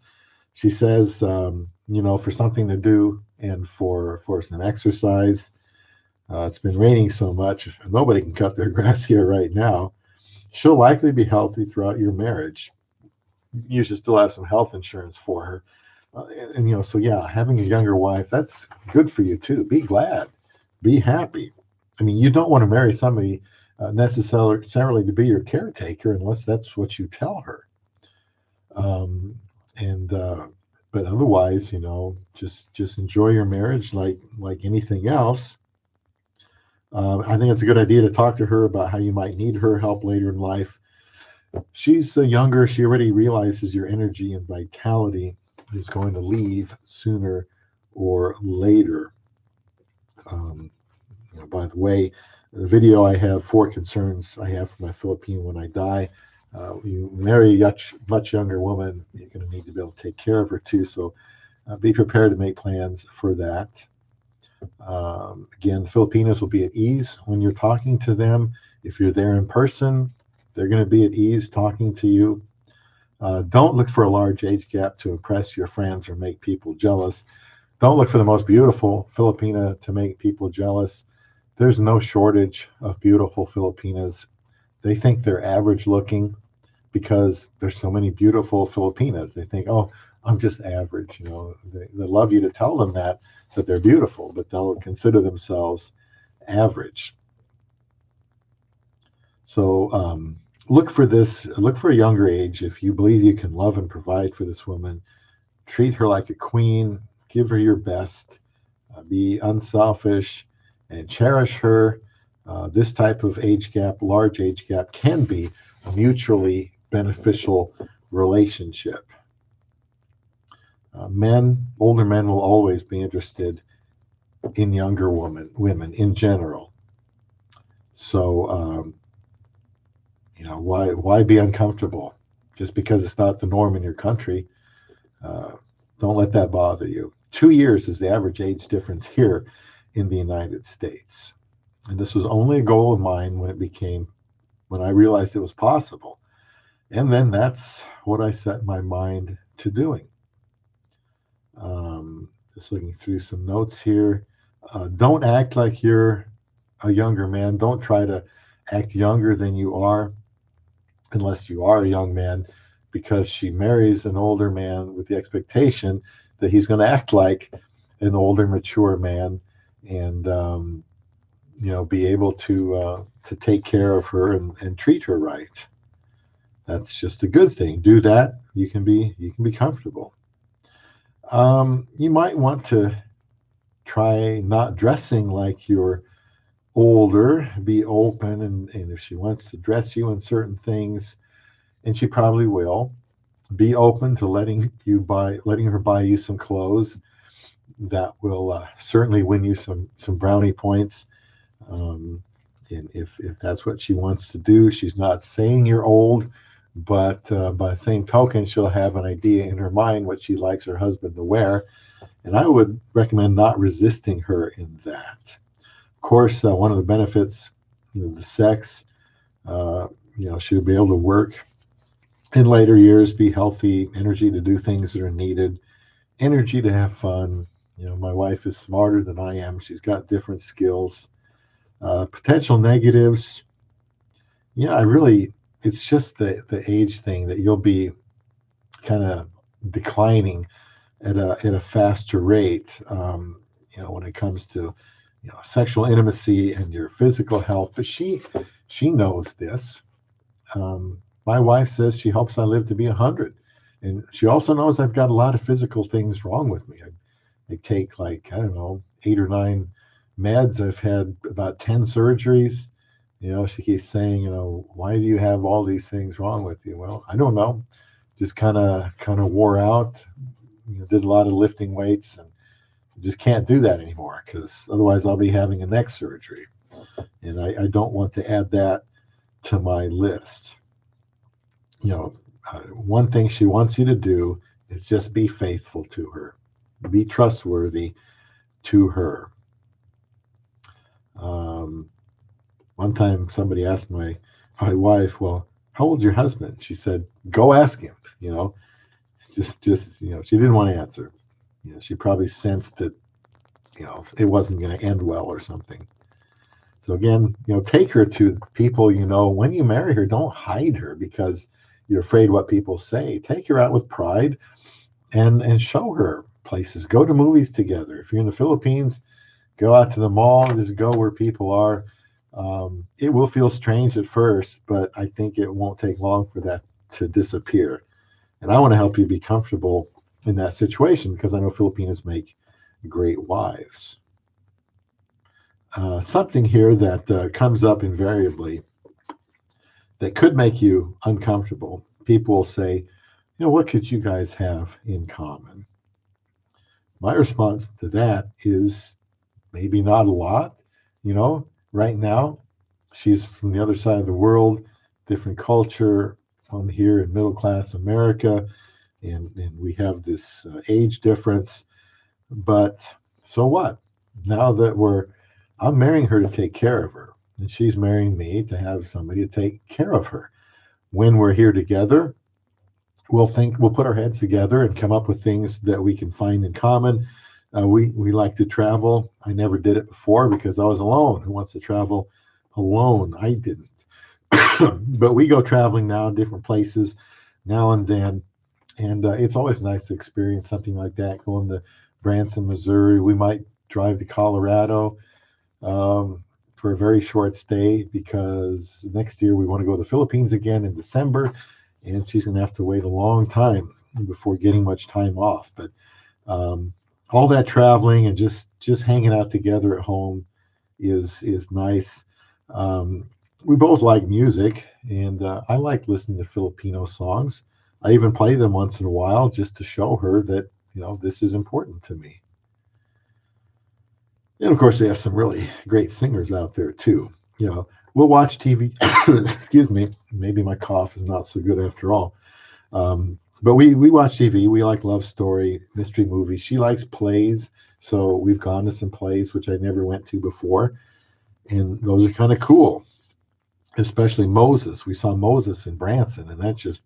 She says, for something to do and for some exercise. It's been raining so much, nobody can cut their grass here right now. She'll likely be healthy throughout your marriage. You should still have some health insurance for her. So yeah, having a younger wife, that's good for you too. Be glad, be happy. I mean, you don't want to marry somebody necessarily to be your caretaker unless that's what you tell her. Um, and But otherwise, just enjoy your marriage like anything else. I think it's a good idea to talk to her about how you might need her help later in life. She's younger. She already realizes your energy and vitality is going to leave sooner or later. By the way, the video I have 4 concerns I have for my Filipino when I die. You marry a much younger woman, you're going to need to be able to take care of her too. So be prepared to make plans for that. Again, the Filipinos will be at ease when you're talking to them. If you're there in person, they're going to be at ease talking to you. Don't look for a large age gap to impress your friends or make people jealous. Don't look for the most beautiful Filipina to make people jealous. There's no shortage of beautiful Filipinas. They think they're average looking because there's so many beautiful Filipinas. They think, oh, I'm just average. They love you to tell them that they're beautiful, but they'll consider themselves average. So look for a younger age. If you believe you can love and provide for this woman, treat her like a queen, give her your best, be unselfish, and cherish her. This type of age gap, large age gap, can be a mutually beneficial relationship. Older men will always be interested in younger women in general. So, why be uncomfortable just because it's not the norm in your country? Don't let that bother you. 2 years is the average age difference here in the United States. And this was only a goal of mine when I realized it was possible. And then that's what I set my mind to doing. Just looking through some notes here. Don't act like you're a younger man. Don't try to act younger than you are unless you are a young man, because she marries an older man with the expectation that he's going to act like an older, mature man and be able to take care of her and treat her right. That's just a good thing. Do that, you can be comfortable. You might want to try not dressing like you're older. Be open, and if she wants to dress you in certain things, and she probably will, be open to letting her buy you some clothes that will certainly win you some brownie points. And if that's what she wants to do, she's not saying you're old, but by the same token, she'll have an idea in her mind what she likes her husband to wear. And I would recommend not resisting her in that. Of course, one of the benefits, the sex, she'll be able to work in later years, be healthy, energy to do things that are needed, energy to have fun. My wife is smarter than I am. She's got different skills. Potential negatives, it's just the age thing that you'll be kind of declining at a faster rate. When it comes to sexual intimacy and your physical health. But she knows this. My wife says she hopes I live to be 100, and she also knows I've got a lot of physical things wrong with me. I take, like, I don't know, 8 or 9 meds. I've had about 10 surgeries. She keeps saying, why do you have all these things wrong with you? Well, I don't know. Just kind of wore out. Did a lot of lifting weights, and just can't do that anymore, because otherwise I'll be having a neck surgery, and I don't want to add that to my list. One thing she wants you to do is just be faithful to her, be trustworthy to her. One time somebody asked my wife, well, how old's your husband? She said, go ask him. Just she didn't want to answer. She probably sensed that it wasn't going to end well or something. So again, take her to people. When you marry her, don't hide her because you're afraid what people say. Take her out with pride and show her places. Go to movies together. If you're in the Philippines, go out to the mall. Just go where people are. It will feel strange at first, but I think it won't take long for that to disappear. And I want to help you be comfortable in that situation, because I know Filipinos make great wives. Something here that comes up invariably that could make you uncomfortable. People will say, what could you guys have in common? My response to that is maybe not a lot. Right now, she's from the other side of the world, different culture. I'm here in middle class America, and we have this age difference. But so what? Now that I'm marrying her to take care of her, and she's marrying me to have somebody to take care of her. When we're here together, we'll put our heads together and come up with things that we can find in common. We like to travel. I never did it before because I was alone. Who wants to travel alone? I didn't. But we go traveling now in different places now and then. And it's always nice to experience something like that. Going to Branson, Missouri. We might drive to Colorado for a very short stay, because next year we want to go to the Philippines again in December, and she's going to have to wait a long time before getting much time off. But all that traveling and just hanging out together at home is nice. We both like music, and I like listening to Filipino songs. I even play them once in a while just to show her that, this is important to me. And of course, they have some really great singers out there too. We'll watch TV. Excuse me. Maybe my cough is not so good after all. But we watch TV. We like love story, mystery movies. She likes plays. So we've gone to some plays, which I never went to before. And those are kind of cool, especially Moses. We saw Moses in Branson, and that just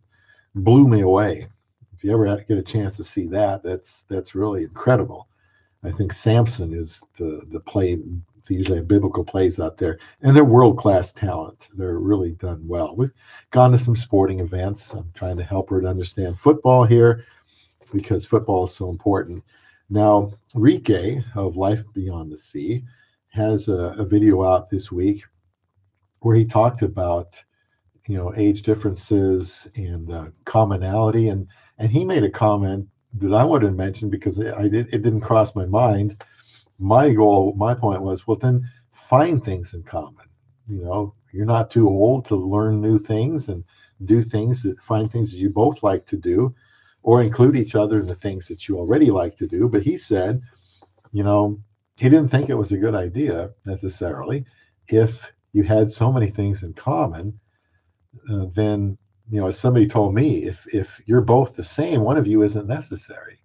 blew me away. If you ever get a chance to see that, that's really incredible. I think Samson is the play. They usually have biblical plays out there, and they're world-class talent. They're really done well. We've gone to some sporting events. I'm trying to help her to understand football here, because football is so important. Now, Rike of Life Beyond the Sea has a video out this week where he talked about age differences and commonality, and he made a comment that I wanted to mention because it didn't cross my mind. My point was, well, then find things in common. You're not too old to learn new things and find things that you both like to do, or include each other in the things that you already like to do. But he said, he didn't think it was a good idea necessarily. If you had so many things in common, then, as somebody told me, if you're both the same, one of you isn't necessary.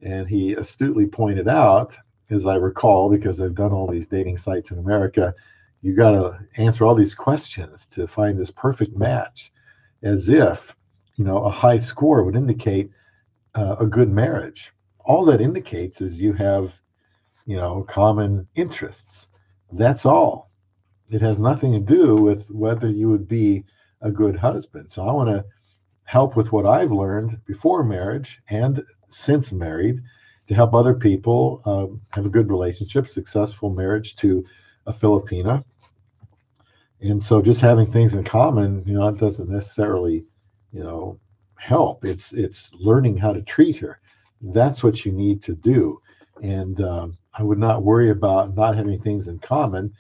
And he astutely pointed out, as I recall, because I've done all these dating sites in America, you got to answer all these questions to find this perfect match, as if, a high score would indicate a good marriage. All that indicates is you have, common interests. That's all. It has nothing to do with whether you would be a good husband. So I want to help with what I've learned before marriage and since married to help other people have a good relationship, successful marriage to a Filipina. And so just having things in common, it doesn't necessarily, help. It's learning how to treat her. That's what you need to do. And I would not worry about not having things in common.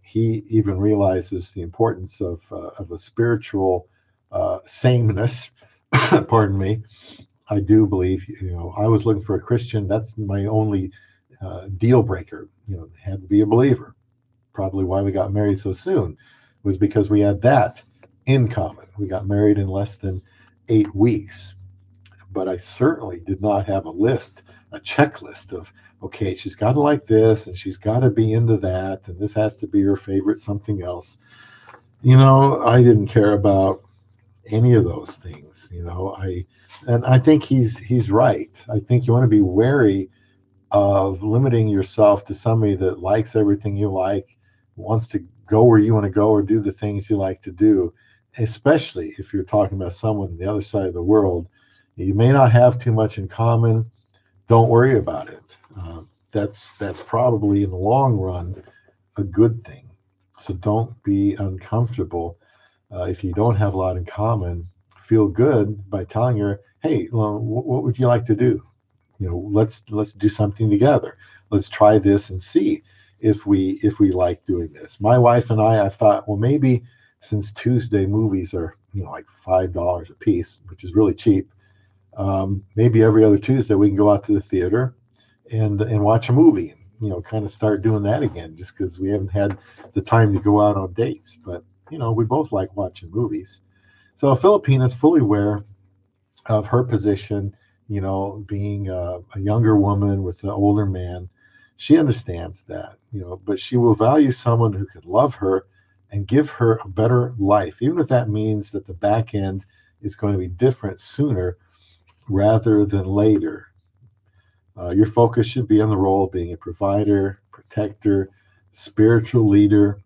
He even realizes the importance of a spiritual sameness. Pardon me. I do believe, I was looking for a Christian. That's my only deal breaker. Had to be a believer. Probably why we got married so soon was because we had that in common. We got married in less than 8 weeks. But I certainly did not have a checklist of, okay, she's got to like this and she's got to be into that and this has to be her favorite something else. I didn't care about any of those things. I think he's right. I think you want to be wary of limiting yourself to somebody that likes everything you like, wants to go where you want to go or do the things you like to do, especially if you're talking about someone on the other side of the world. You may not have too much in common. Don't worry about it. That's probably in the long run a good thing. So don't be uncomfortable if you don't have a lot in common. Feel good by telling her, "Hey, well, what would you like to do? Let's do something together. Let's try this and see if we like doing this." My wife and I thought, well, maybe since Tuesday movies are like $5 a piece, which is really cheap. Maybe every other Tuesday we can go out to the theater and watch a movie. Kind of start doing that again, just because we haven't had the time to go out on dates. But we both like watching movies. So Filipina is fully aware of her position. Being a younger woman with an older man, she understands that. But she will value someone who can love her and give her a better life, even if that means that the back end is going to be different sooner rather than later. Your focus should be on the role of being a provider, protector, spiritual leader.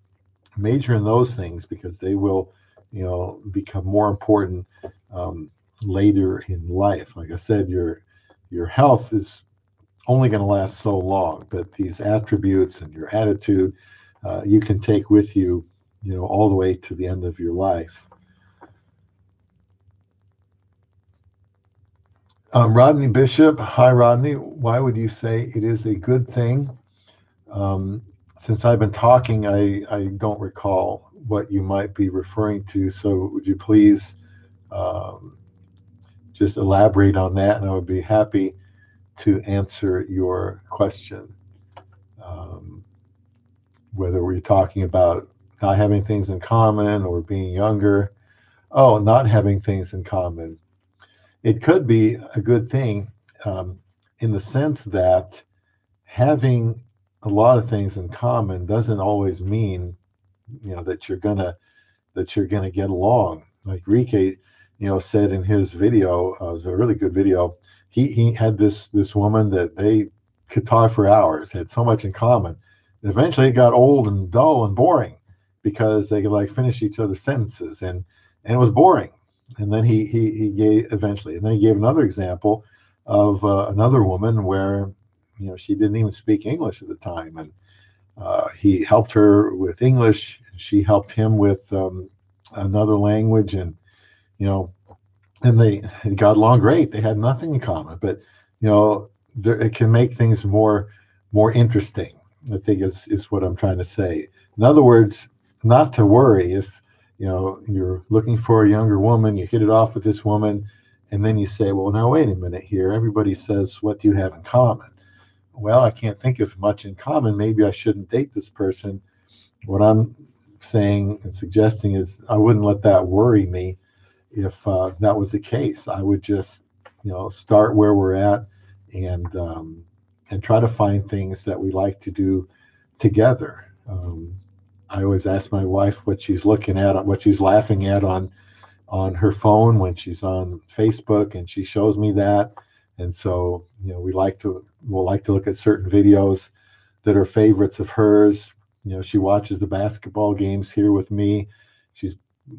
Major in those things because they will, become more important later in life. Like I said, your health is only going to last so long, but these attributes and your attitude, you can take with you, all the way to the end of your life. Rodney Bishop, hi Rodney. Why would you say it is a good thing? Since I've been talking, I don't recall what you might be referring to. So would you please just elaborate on that, and I would be happy to answer your question. Whether we're talking about not having things in common or being younger. Oh, not having things in common. It could be a good thing in the sense that having a lot of things in common doesn't always mean, that you're gonna get along. Like Rike, said in his video, it was a really good video. He had this woman that they could talk for hours, had so much in common. And eventually it got old and dull and boring because they could like finish each other's sentences and it was boring. And then he gave eventually, and then he gave another example of another woman where she didn't even speak English at the time, and he helped her with English. She helped him with another language, and and they got along great. They had nothing in common, but it can make things more interesting. I think is what I'm trying to say. In other words, not to worry if you're looking for a younger woman, you hit it off with this woman, and then you say, well, now wait a minute here. Everybody says, what do you have in common? Well, I can't think of much in common. Maybe I shouldn't date this person. What I'm saying and suggesting is I wouldn't let that worry me if that was the case. I would just, start where we're at and and try to find things that we like to do together. I always ask my wife what she's looking at, what she's laughing at on her phone when she's on Facebook, and she shows me that. And so, we'll like to look at certain videos that are favorites of hers. She watches the basketball games here with me. She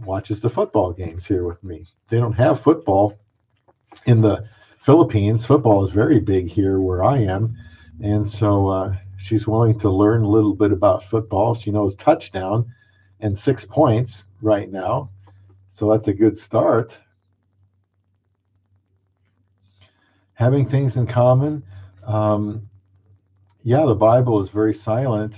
watches the football games here with me. They don't have football in the Philippines. Football is very big here where I am. And so she's willing to learn a little bit about football. She knows touchdown and 6 points right now. So that's a good start. Having things in common. Yeah, the Bible is very silent.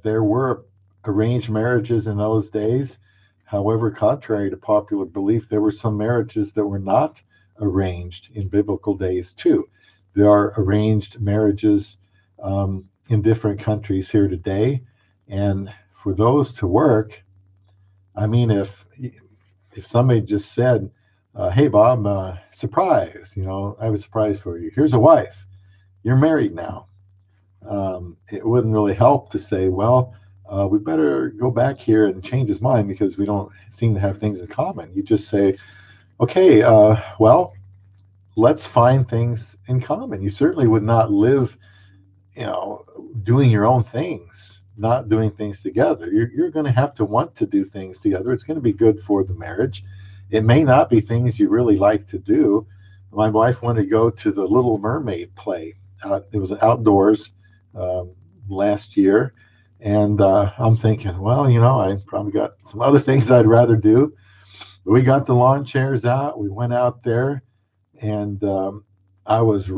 There were arranged marriages in those days. However, contrary to popular belief, there were some marriages that were not arranged in biblical days too. There are arranged marriages in different countries here today. And for those to work, I mean, if somebody just said, hey, Bob, surprise, I have a surprise for you. Here's a wife. You're married now. It wouldn't really help to say, well, we better go back here and change his mind because we don't seem to have things in common. You just say, okay, well, let's find things in common. You certainly would not live, doing your own things, not doing things together. You're going to have to want to do things together. It's going to be good for the marriage. It may not be things you really like to do. My wife wanted to go to the Little Mermaid play. It was outdoors last year. And I'm thinking, well, I probably got some other things I'd rather do. But we got the lawn chairs out. We went out there, and I was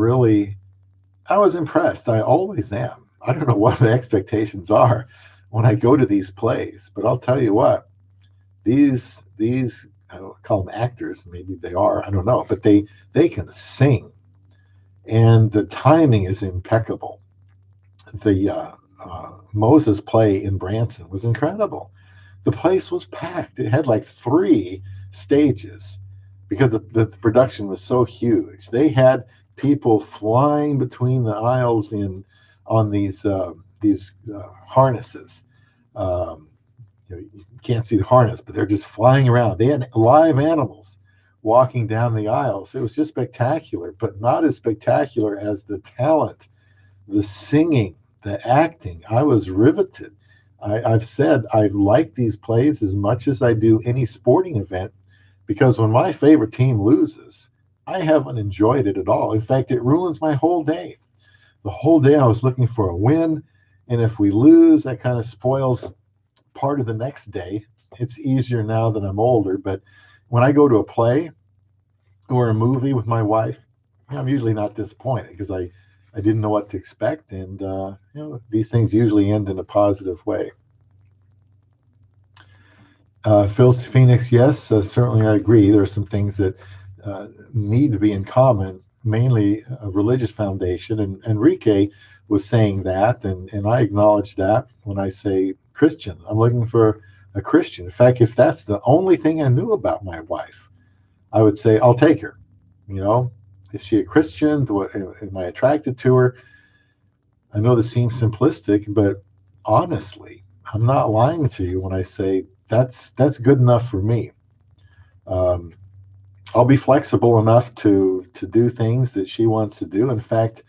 impressed. I always am. I don't know what my expectations are when I go to these plays, but I'll tell you what, these I don't call them actors, maybe they are, I don't know, but they can sing, and the timing is impeccable. The Moses play in Branson was incredible. The place was packed. It had like 3 stages because the production was so huge. They had people flying between the aisles on these harnesses. You can't see the harness, but they're just flying around. They had live animals walking down the aisles. It was just spectacular, but not as spectacular as the talent, the singing, the acting. I was riveted. I've said I like these plays as much as I do any sporting event, because when my favorite team loses, I haven't enjoyed it at all. In fact, it ruins my whole day. The whole day I was looking for a win, and if we lose, that kind of spoils part of the next day. It's easier now that I'm older, but when I go to a play or a movie with my wife, I'm usually not disappointed because I didn't know what to expect, and these things usually end in a positive way. Phil Phoenix, yes, certainly I agree. There are some things that need to be in common, mainly a religious foundation, and Enrique was saying that, and I acknowledge that when I say Christian. I'm looking for a Christian. In fact, if that's the only thing I knew about my wife, I would say I'll take her. Is she a Christian? Am I attracted to her? I know this seems simplistic, but honestly, I'm not lying to you when I say that's good enough for me. I'll be flexible enough to do things that she wants to do. In fact,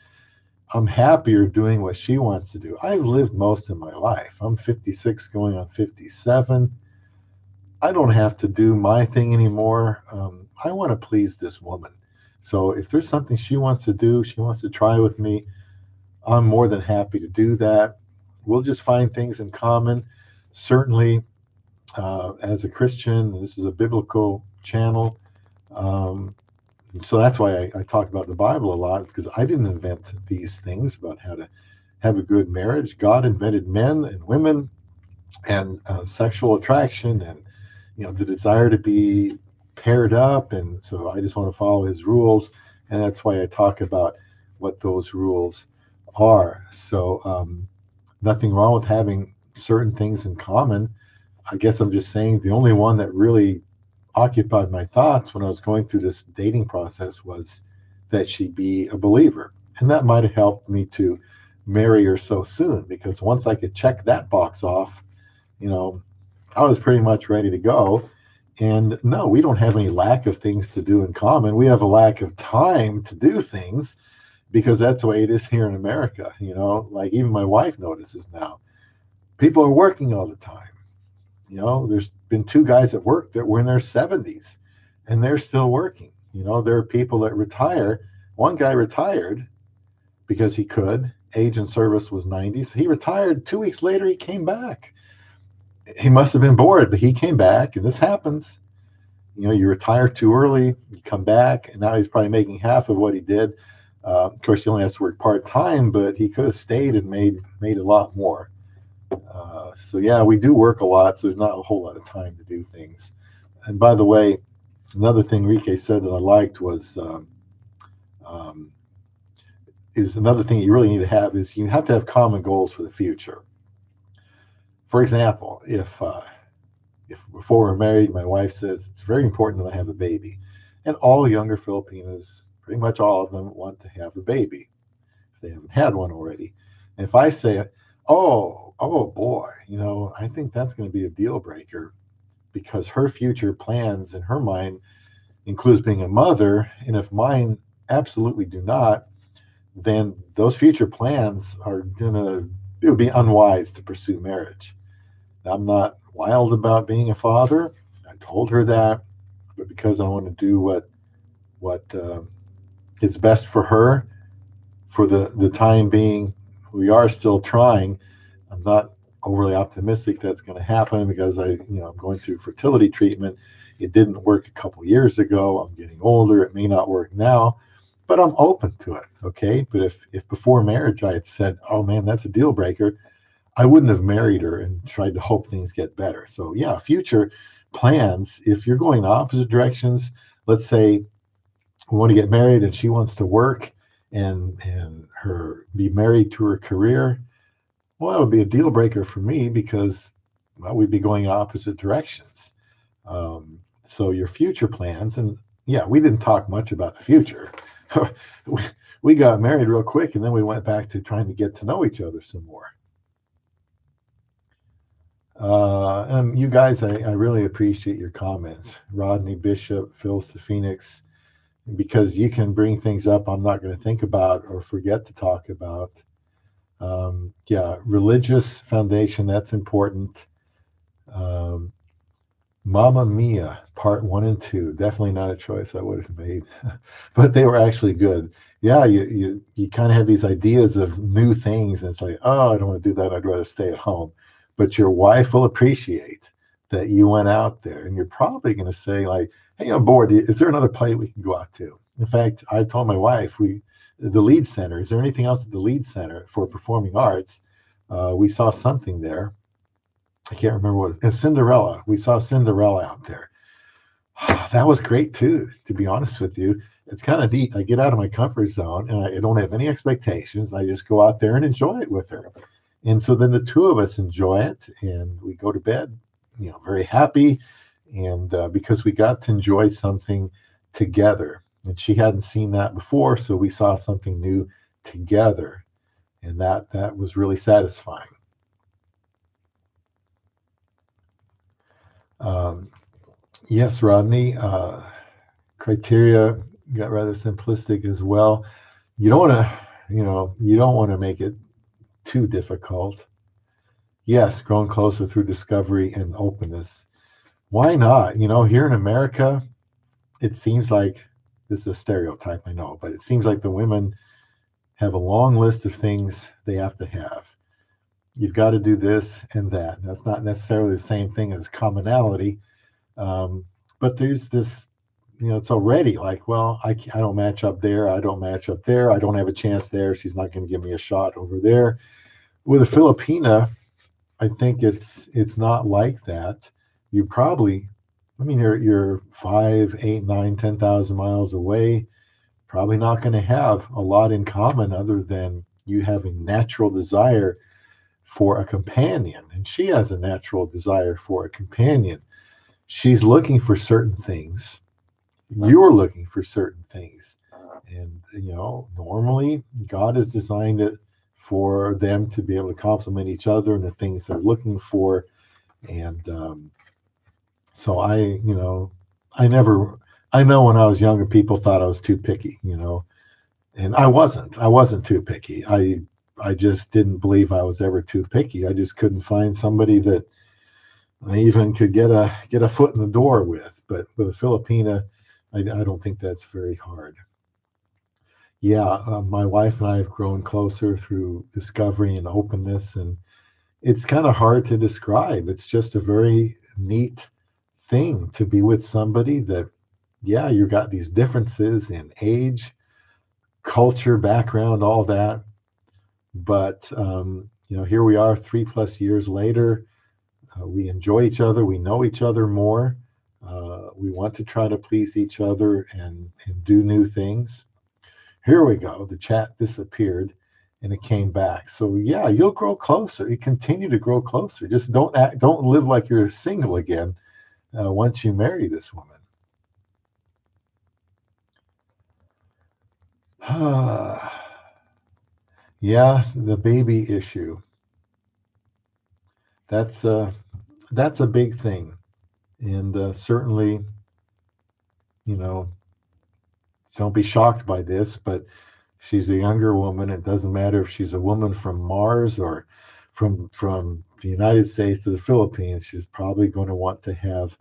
I'm happier doing what she wants to do. I've lived most of my life. I'm 56 going on 57. I don't have to do my thing anymore. I want to please this woman. So if there's something she wants to do, she wants to try with me, I'm more than happy to do that. We'll just find things in common. Certainly, as a Christian, this is a biblical channel. So that's why I talk about the Bible a lot, because I didn't invent these things about how to have a good marriage. God invented men and women and sexual attraction and the desire to be paired up, and so I just want to follow his rules, and that's why I talk about what those rules are. So nothing wrong with having certain things in common. I guess I'm just saying the only one that really occupied my thoughts when I was going through this dating process was that she be a believer. And that might have helped me to marry her so soon, because once I could check that box off, you know, I was pretty much ready to go. And no, we don't have any lack of things to do in common. We have a lack of time to do things, because that's the way it is here in America. Like even my wife notices now, people are working all the time. There's been two guys at work that were in their 70s and they're still working. There are people that retire. One guy retired because he could. Age and service was 90. So he retired. 2 weeks later, he came back. He must have been bored, but he came back, and this happens. You retire too early, you come back, and now he's probably making half of what he did. Of course, he only has to work part-time, but he could have stayed and made a lot more. So yeah, we do work a lot, so there's not a whole lot of time to do things. And by the way, another thing Rike said that I liked was is another thing you really need to have is you have to have common goals for the future. For example, if before we're married, my wife says it's very important that I have a baby, and all younger Filipinas, pretty much all of them, want to have a baby if they haven't had one already. And if I say, oh boy, I think that's going to be a deal breaker, because her future plans in her mind includes being a mother, and if mine absolutely do not, then those future plans it would be unwise to pursue marriage. I'm not wild about being a father. I told her that, but because I want to do what is best for her for the time being, we are still trying. I'm not overly optimistic that's going to happen, because I'm going through fertility treatment. It didn't work a couple years ago. I'm getting older. It may not work now, but I'm open to it. Okay. But if before marriage I had said, oh man, that's a deal breaker, I wouldn't have married her and tried to hope things get better. So yeah, future plans, if you're going in opposite directions, let's say we want to get married and she wants to work and her be married to her career, well, that would be a deal breaker for me, because we'd be going in opposite directions. So your future plans, and yeah, we didn't talk much about the future. we got married real quick, and then we went back to trying to get to know each other some more. And you guys, I really appreciate your comments. Rodney Bishop, Phil Phoenix, because you can bring things up I'm not going to think about or forget to talk about. Yeah, religious foundation, that's important. Mamma Mia, part 1 and 2, definitely not a choice I would have made, but they were actually good. Yeah, you kind of have these ideas of new things, and it's like, oh, I don't want to do that. I'd rather stay at home. But your wife will appreciate that you went out there, and you're probably going to say like, hey, I'm bored. Is there another play we can go out to? In fact, I told my wife, the Lead Center, is there anything else at the Lead Center for Performing Arts? We saw something there. I can't remember what. Cinderella. We saw Cinderella out there. That was great too, to be honest with you. It's kind of neat. I get out of my comfort zone, and I don't have any expectations. I just go out there and enjoy it with her. And so then the two of us enjoy it, and we go to bed, very happy. And because we got to enjoy something together, and she hadn't seen that before, so we saw something new together, and that was really satisfying. Yes, Rodney, criteria got rather simplistic as well. You don't want to make it too difficult. Yes, growing closer through discovery and openness. Why not? Here in America, it seems like, this is a stereotype, I know, but it seems like the women have a long list of things they have to have. You've got to do this and that. That's not necessarily the same thing as commonality, but there's this, it's already like, well, I don't match up there. I don't match up there. I don't have a chance there. She's not going to give me a shot over there. With a Filipina, I think it's not like that. You probably, you're 5, 8, 9, 10,000 miles away. Probably not going to have a lot in common other than you having natural desire for a companion, and she has a natural desire for a companion. She's looking for certain things. You're looking for certain things. And, normally God has designed it for them to be able to complement each other and the things they're looking for. And so I never, I know when I was younger, people thought I was too picky, and I wasn't too picky. I just didn't believe I was ever too picky. I just couldn't find somebody that I even could get a foot in the door with. But with a Filipina, I don't think that's very hard. Yeah, my wife and I have grown closer through discovery and openness, and it's kind of hard to describe. It's just a very neat thing to be with somebody that, yeah, you got these differences in age, culture, background, all that. But, here we are 3+ years later. We enjoy each other. We know each other more. We want to try to please each other and do new things. Here we go. The chat disappeared and it came back. So yeah, you'll grow closer. You continue to grow closer. Just don't live like you're single again once you marry this woman. Yeah, the baby issue. That's that's a big thing, and certainly, you know, don't be shocked by this, but she's a younger woman. It doesn't matter if she's a woman from Mars or from the United States to the Philippines. She's probably going to want to have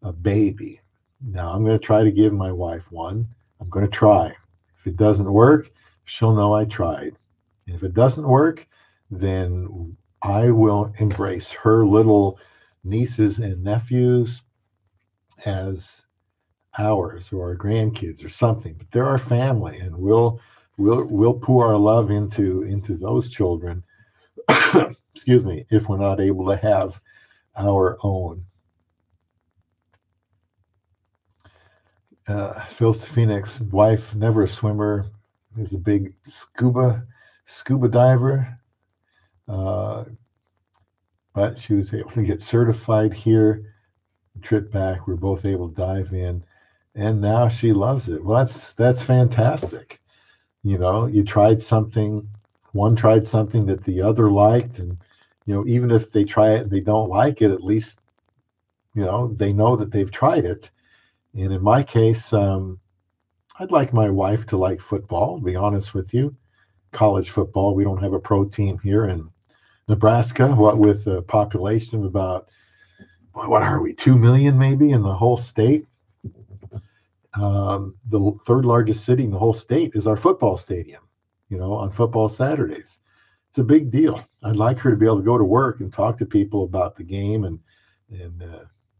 a baby. Now, I'm going to try to give my wife one. I'm going to try. If it doesn't work, she'll know I tried. And if it doesn't work, then I will embrace her little nieces and nephews as ours or our grandkids or something. But they're our family, and we'll pour our love into those children. Excuse me, if we're not able to have our own. Phil Phoenix, wife, never a swimmer, is a big scuba diver, uh, but she was able to get certified here. Trip back, we're both able to dive in, and now she loves it. Well, that's fantastic. You tried something, one tried something that the other liked, and even if they try it and they don't like it, at least they know that they've tried it. And in my case, I'd like my wife to like football, to be honest with you. College football. We don't have a pro team here in Nebraska, what with a population of about, what are we, 2 million maybe in the whole state. The third largest city in the whole state is our football stadium, on football Saturdays. It's a big deal. I'd like her to be able to go to work and talk to people about the game and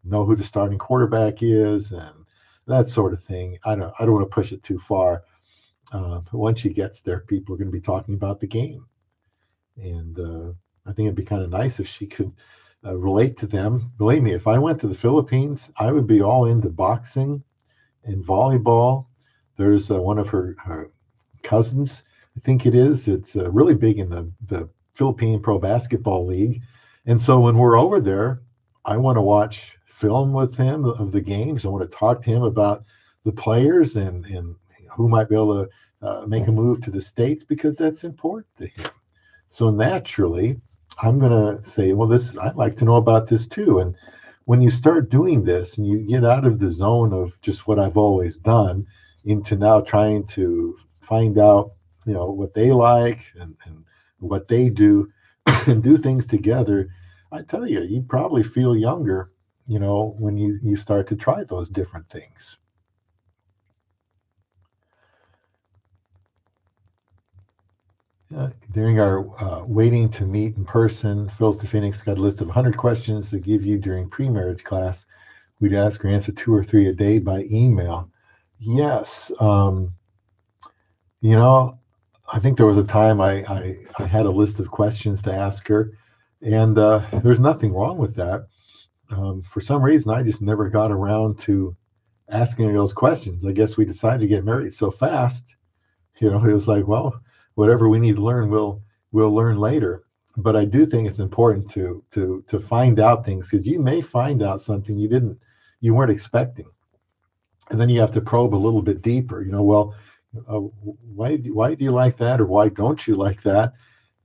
know who the starting quarterback is and that sort of thing. I don't want to push it too far. But once she gets there, people are going to be talking about the game. And I think it'd be kind of nice if she could relate to them. Believe me, if I went to the Philippines, I would be all into boxing and volleyball. There's one of her cousins, I think it is. It's really big in the Philippine Pro Basketball League. And so when we're over there, I want to watch film with him of the games. I want to talk to him about the players and who might be able to make a move to the States, because that's important to him. So naturally, I'm going to say, well, I'd like to know about this too. And when you start doing this and you get out of the zone of just what I've always done into now trying to find out, what they like and what they do and do things together, I tell you, you probably feel younger, when you start to try those different things. During our waiting to meet in person, Phil Phoenix got a list of 100 questions to give you during pre-marriage class. We'd ask or answer 2 or 3 a day by email. Yes. I think there was a time I had a list of questions to ask her, and there's nothing wrong with that. For some reason, I just never got around to asking her those questions. I guess we decided to get married so fast. It was like, well, whatever we need to learn, we'll learn later. But I do think it's important to find out things, because you may find out something you weren't expecting, and then you have to probe a little bit deeper. Well, why do you like that, or why don't you like that?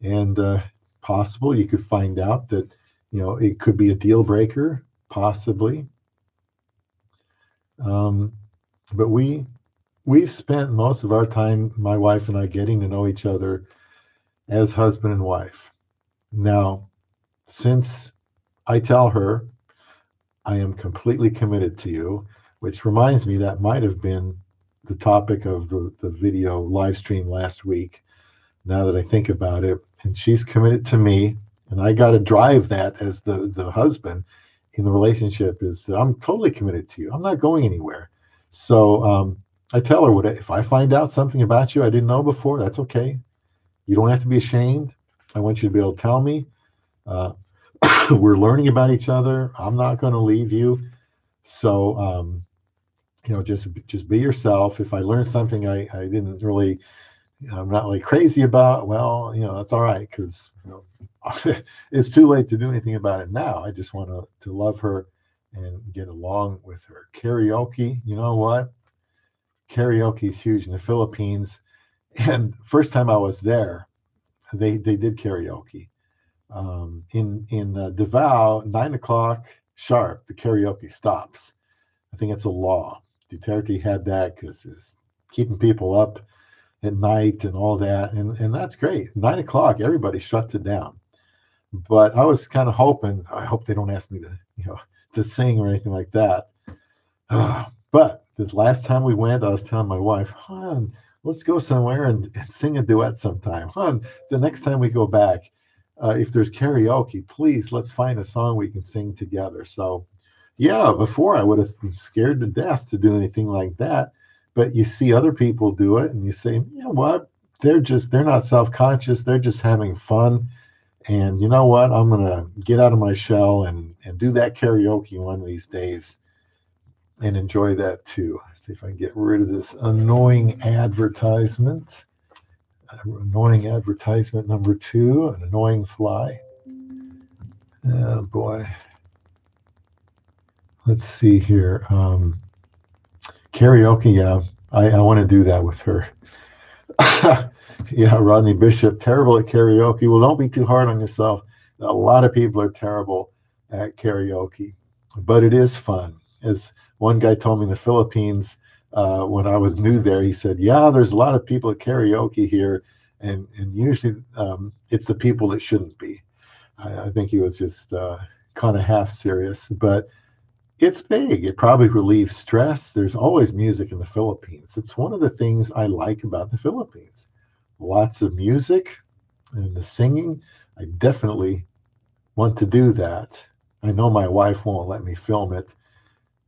And possible you could find out that it could be a deal breaker, possibly. Um, but we've spent most of our time, my wife and I, getting to know each other as husband and wife. Now, since I tell her I am completely committed to you, which reminds me that might have been the topic of the video live stream last week, now that I think about it. And she's committed to me, and I got to drive that as the husband in the relationship, is that I'm totally committed to you. I'm not going anywhere. So I tell her, if I find out something about you I didn't know before, that's okay. You don't have to be ashamed. I want you to be able to tell me. Uh, we're learning about each other. I'm not going to leave you. So, just be yourself. If I learn something I didn't really, I'm not like crazy about, well, that's all right, because it's too late to do anything about it now. I just want to love her and get along with her. Karaoke, you know what? Karaoke is huge in the Philippines. And first time I was there, they did karaoke. In Davao, 9 o'clock sharp, the karaoke stops. I think it's a law. Duterte had that because it's keeping people up at night and all that, and that's great. 9 o'clock, everybody shuts it down. But I was kind of hoping, I hope they don't ask me to sing or anything like that. But this last time we went, I was telling my wife, hon, let's go somewhere and sing a duet sometime. Hon, the next time we go back, if there's karaoke, please let's find a song we can sing together. So yeah, before I would have been scared to death to do anything like that. But you see other people do it and you say, you know what? They're not self-conscious. They're just having fun. And you know what? I'm going to get out of my shell and do that karaoke one of these days and enjoy that too. See if I can get rid of this annoying advertisement. Annoying advertisement number 2, an annoying fly. Oh boy. Let's see here. Karaoke, yeah. I want to do that with her. Yeah, Rodney Bishop, terrible at karaoke. Well, don't be too hard on yourself. A lot of people are terrible at karaoke, but it is fun. As one guy told me in the Philippines, when I was new there, he said, yeah, there's a lot of people at karaoke here, and usually it's the people that shouldn't be. I think he was just kind of half serious, but it's big. It probably relieves stress. There's always music in the Philippines. It's one of the things I like about the Philippines. Lots of music and the singing. I definitely want to do that. I know my wife won't let me film it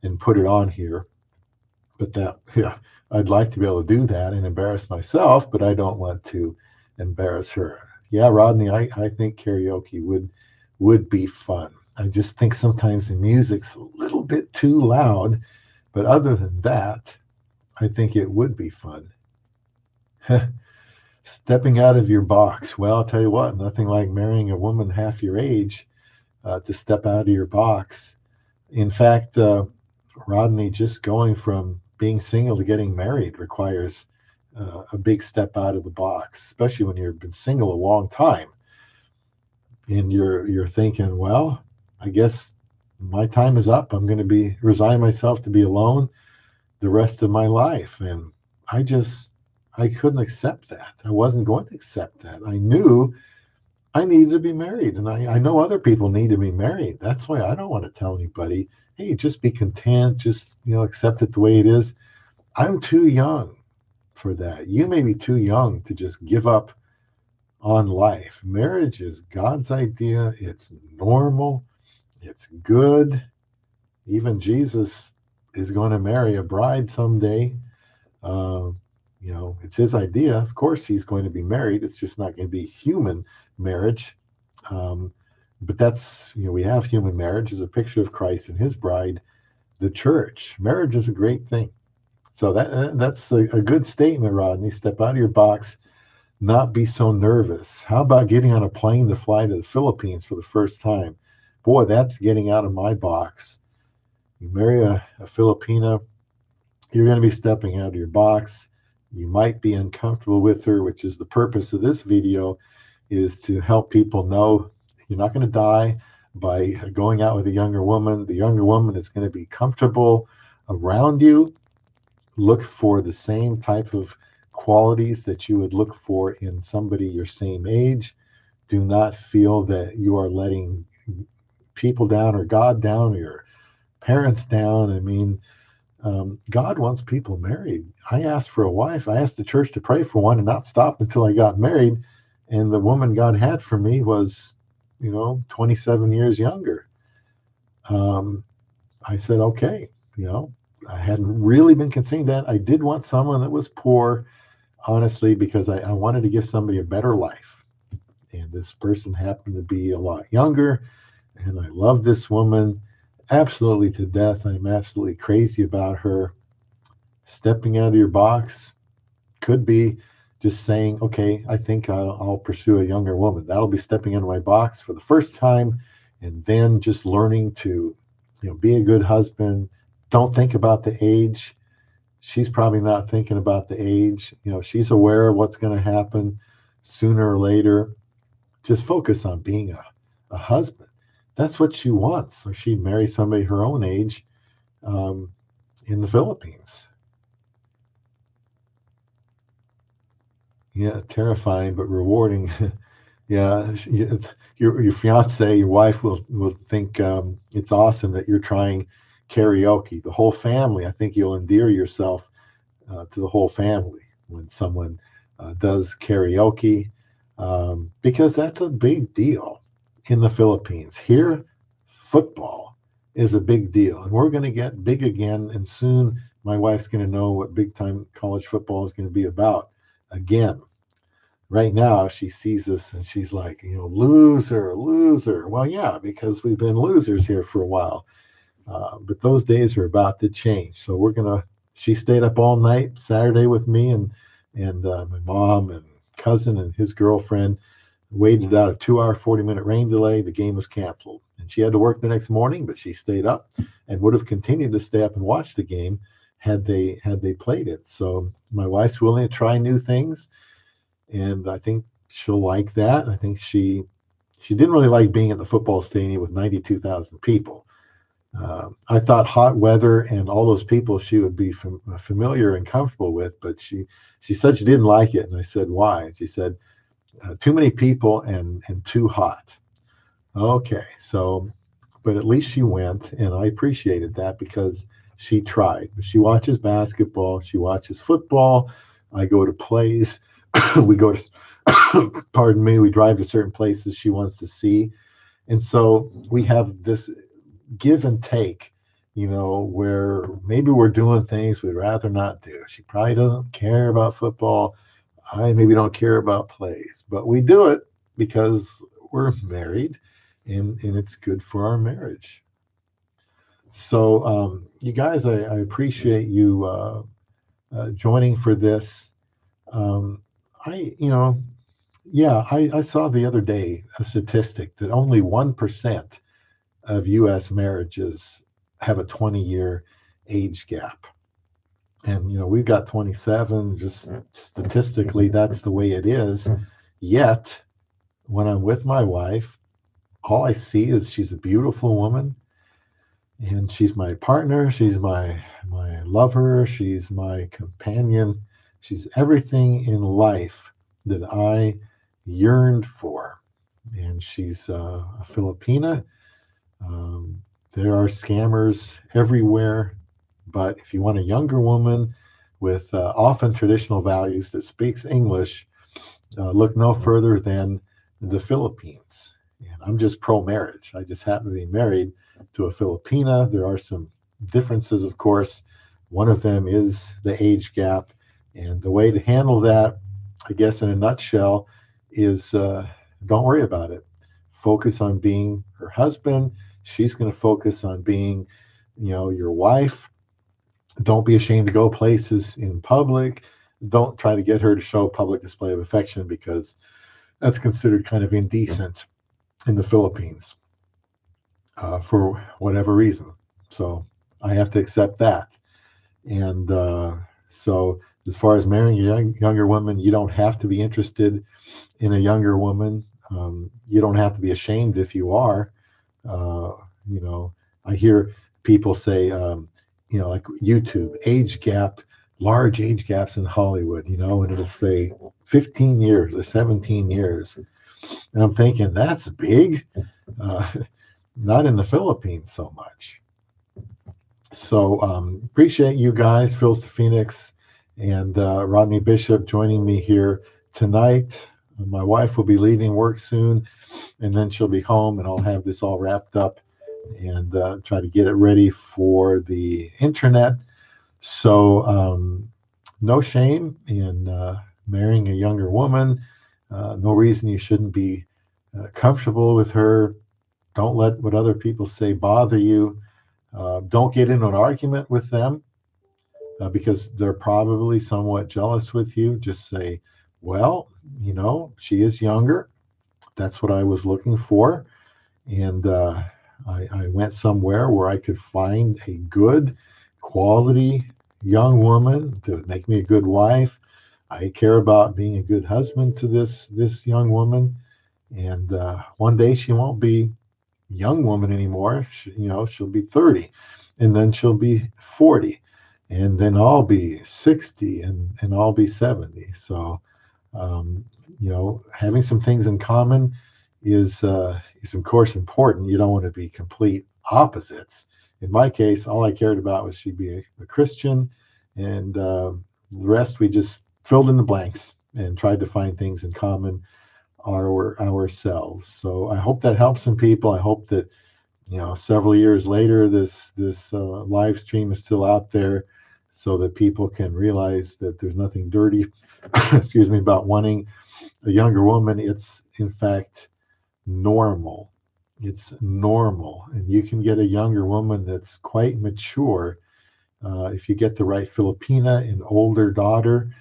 and put it on here, but I'd like to be able to do that and embarrass myself, but I don't want to embarrass her. Yeah, Rodney, I think karaoke would be fun. I just think sometimes the music's a little bit too loud, but other than that, I think it would be fun. Stepping out of your box. Well, I'll tell you what, nothing like marrying a woman half your age to step out of your box. In fact, Rodney, just going from being single to getting married requires a big step out of the box, especially when you've been single a long time. And you're thinking, well, I guess my time is up. I'm going to resign myself to be alone the rest of my life. And I couldn't accept that. I wasn't going to accept that. I knew I needed to be married. And I know other people need to be married. That's why I don't want to tell anybody, hey, just be content. Just, accept it the way it is. I'm too young for that. You may be too young to just give up on life. Marriage is God's idea. It's normal. It's good. Even Jesus is going to marry a bride someday. It's his idea. Of course, he's going to be married. It's just not going to be human marriage. But that's, we have human marriage as a picture of Christ and his bride, the church. Marriage is a great thing. So that's a good statement, Rodney. Step out of your box, not be so nervous. How about getting on a plane to fly to the Philippines for the first time? Boy, that's getting out of my box. You marry a Filipina, you're going to be stepping out of your box. You might be uncomfortable with her, which is the purpose of this video, is to help people know you're not going to die by going out with a younger woman. The younger woman is going to be comfortable around you. Look for the same type of qualities that you would look for in somebody your same age. Do not feel that you are letting people down or God down or your parents down. I mean, God wants people married. I asked for a wife. I asked the church to pray for one and not stop until I got married. And the woman God had for me was, 27 years younger. I said, okay, I hadn't really been considering that. I did want someone that was poor, honestly, because I wanted to give somebody a better life. And this person happened to be a lot younger. And I love this woman absolutely to death. I'm absolutely crazy about her. Stepping out of your box could be just saying, okay, I think I'll pursue a younger woman. That'll be stepping into my box for the first time. And then just learning to, be a good husband. Don't think about the age. She's probably not thinking about the age. She's aware of what's going to happen sooner or later. Just focus on being a husband. That's what she wants. So she'd marry somebody her own age in the Philippines. Yeah, terrifying but rewarding. Yeah, your fiance, your wife will think it's awesome that you're trying karaoke. The whole family, I think you'll endear yourself to the whole family when someone does karaoke, because that's a big deal in the Philippines. Here, football is a big deal, and we're going to get big again. And soon, my wife's going to know what big time college football is going to be about again. Right now, she sees us and she's like, loser, loser. Well, yeah, because we've been losers here for a while. But those days are about to change. So she stayed up all night Saturday with me and my mom and cousin and his girlfriend waited out a 2-hour, 40-minute rain delay. The game was canceled. And she had to work the next morning, but she stayed up and would have continued to stay up and watch the game had they played it. So my wife's willing to try new things. And I think she'll like that. I think she didn't really like being at the football stadium with 92,000 people. I thought hot weather and all those people she would be familiar and comfortable with, but she said she didn't like it. And I said, why? And she said, too many people and too hot. Okay, so, but at least she went, and I appreciated that because she tried. She watches basketball, she watches football. I go to plays. We go to, pardon me, we drive to certain places she wants to see. And so we have this give and take, where maybe we're doing things we'd rather not do. She probably doesn't care about football. I maybe don't care about plays, but we do it because we're married and it's good for our marriage. So, you guys, I appreciate you joining for this. I, I saw the other day a statistic that only 1% of U.S. marriages have a 20-year age gap. And, we've got 27, just statistically, that's the way it is. Yet, when I'm with my wife, all I see is she's a beautiful woman. And she's my partner. She's my lover. She's my companion. She's everything in life that I yearned for. And she's a Filipina. There are scammers everywhere. But if you want a younger woman with often traditional values that speaks English, look no further than the Philippines. And I'm just pro-marriage. I just happen to be married to a Filipina. There are some differences, of course. One of them is the age gap. And the way to handle that, I guess in a nutshell, is don't worry about it. Focus on being her husband. She's going to focus on being, your wife. Don't be ashamed to go places in public. Don't try to get her to show public display of affection because that's considered kind of indecent in the Philippines for whatever reason. So I have to accept that. And so as far as marrying a younger woman, you don't have to be interested in a younger woman. You don't have to be ashamed if you are. Uh, you know, I hear people say, like YouTube, age gap, large age gaps in Hollywood, and it'll say 15 years or 17 years. And I'm thinking, that's big. Uh, Not in the Philippines so much. So appreciate you guys, Phil Phoenix and Rodney Bishop, joining me here tonight. My wife will be leaving work soon, and then she'll be home, and I'll have this all wrapped up and try to get it ready for the internet. So no shame in marrying a younger woman. No reason you shouldn't be comfortable with her. Don't let what other people say bother you. Don't get in an argument with them because they're probably somewhat jealous with you. Just say, well, she is younger. That's what I was looking for. And I went somewhere where I could find a good quality young woman to make me a good wife. I care about being a good husband to this young woman. And one day she won't be young woman anymore. She'll be 30, and then she'll be 40, and then I'll be 60, and I'll be 70. So having some things in common is of course important. You don't want to be complete opposites. In my case, all I cared about was she'd be a Christian, and the rest we just filled in the blanks and tried to find things in common ourselves. So I hope that helps some people. I hope that several years later this live stream is still out there, so that people can realize that there's nothing dirty excuse me, about wanting a younger woman. It's in fact normal. It's normal, and you can get a younger woman that's quite mature if you get the right Filipina, an older daughter.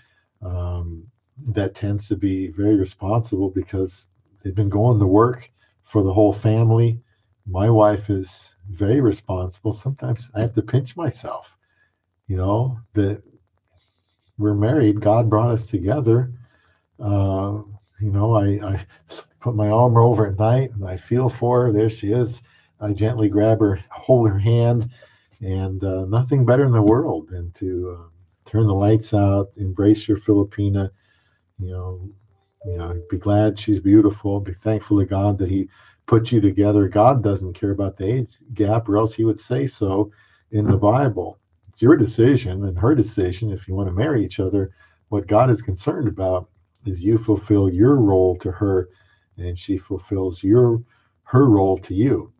That tends to be very responsible because they've been going to work for the whole family. My wife is very responsible. Sometimes I have to pinch myself, that we're married. God brought us together. I put my arm over at night and I feel for her. There she is. I gently grab her, hold her hand, and nothing better in the world than to turn the lights out, embrace your Filipina. Be glad she's beautiful. Be thankful to God that He put you together. God doesn't care about the age gap, or else He would say so in the Bible. It's your decision and her decision if you want to marry each other. What God is concerned about is you fulfill your role to her, and she fulfills her role to you.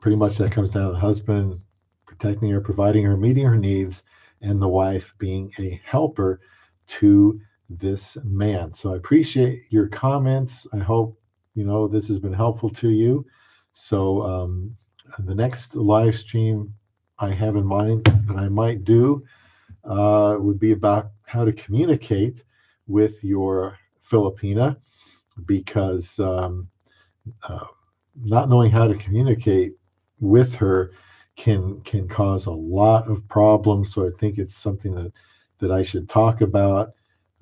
Pretty much that comes down to the husband protecting her, providing her, meeting her needs, and the wife being a helper to this man. So I appreciate your comments. I hope this has been helpful to you. So the next live stream I have in mind that I might do would be about how to communicate with your Filipina, because not knowing how to communicate with her can cause a lot of problems. So I think it's something that I should talk about.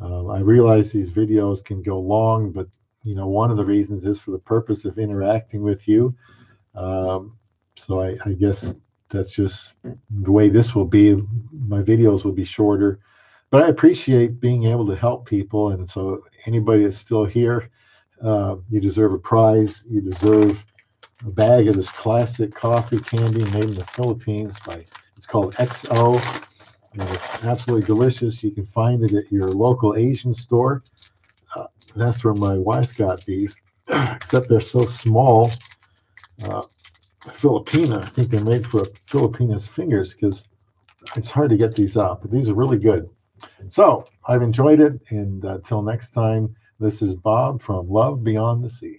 I realize these videos can go long, but one of the reasons is for the purpose of interacting with you. So I guess that's just the way this will be. My videos will be shorter, but I appreciate being able to help people. And so anybody that's still here, you deserve a prize. You deserve a bag of this classic coffee candy made in the Philippines it's called XO. And it's absolutely delicious. You can find it at your local Asian store. That's where my wife got these, except they're so small. Filipina, I think they're made for a Filipina's fingers because it's hard to get these out, but these are really good. So I've enjoyed it, and until next time, this is Bob from Love Beyond the Sea.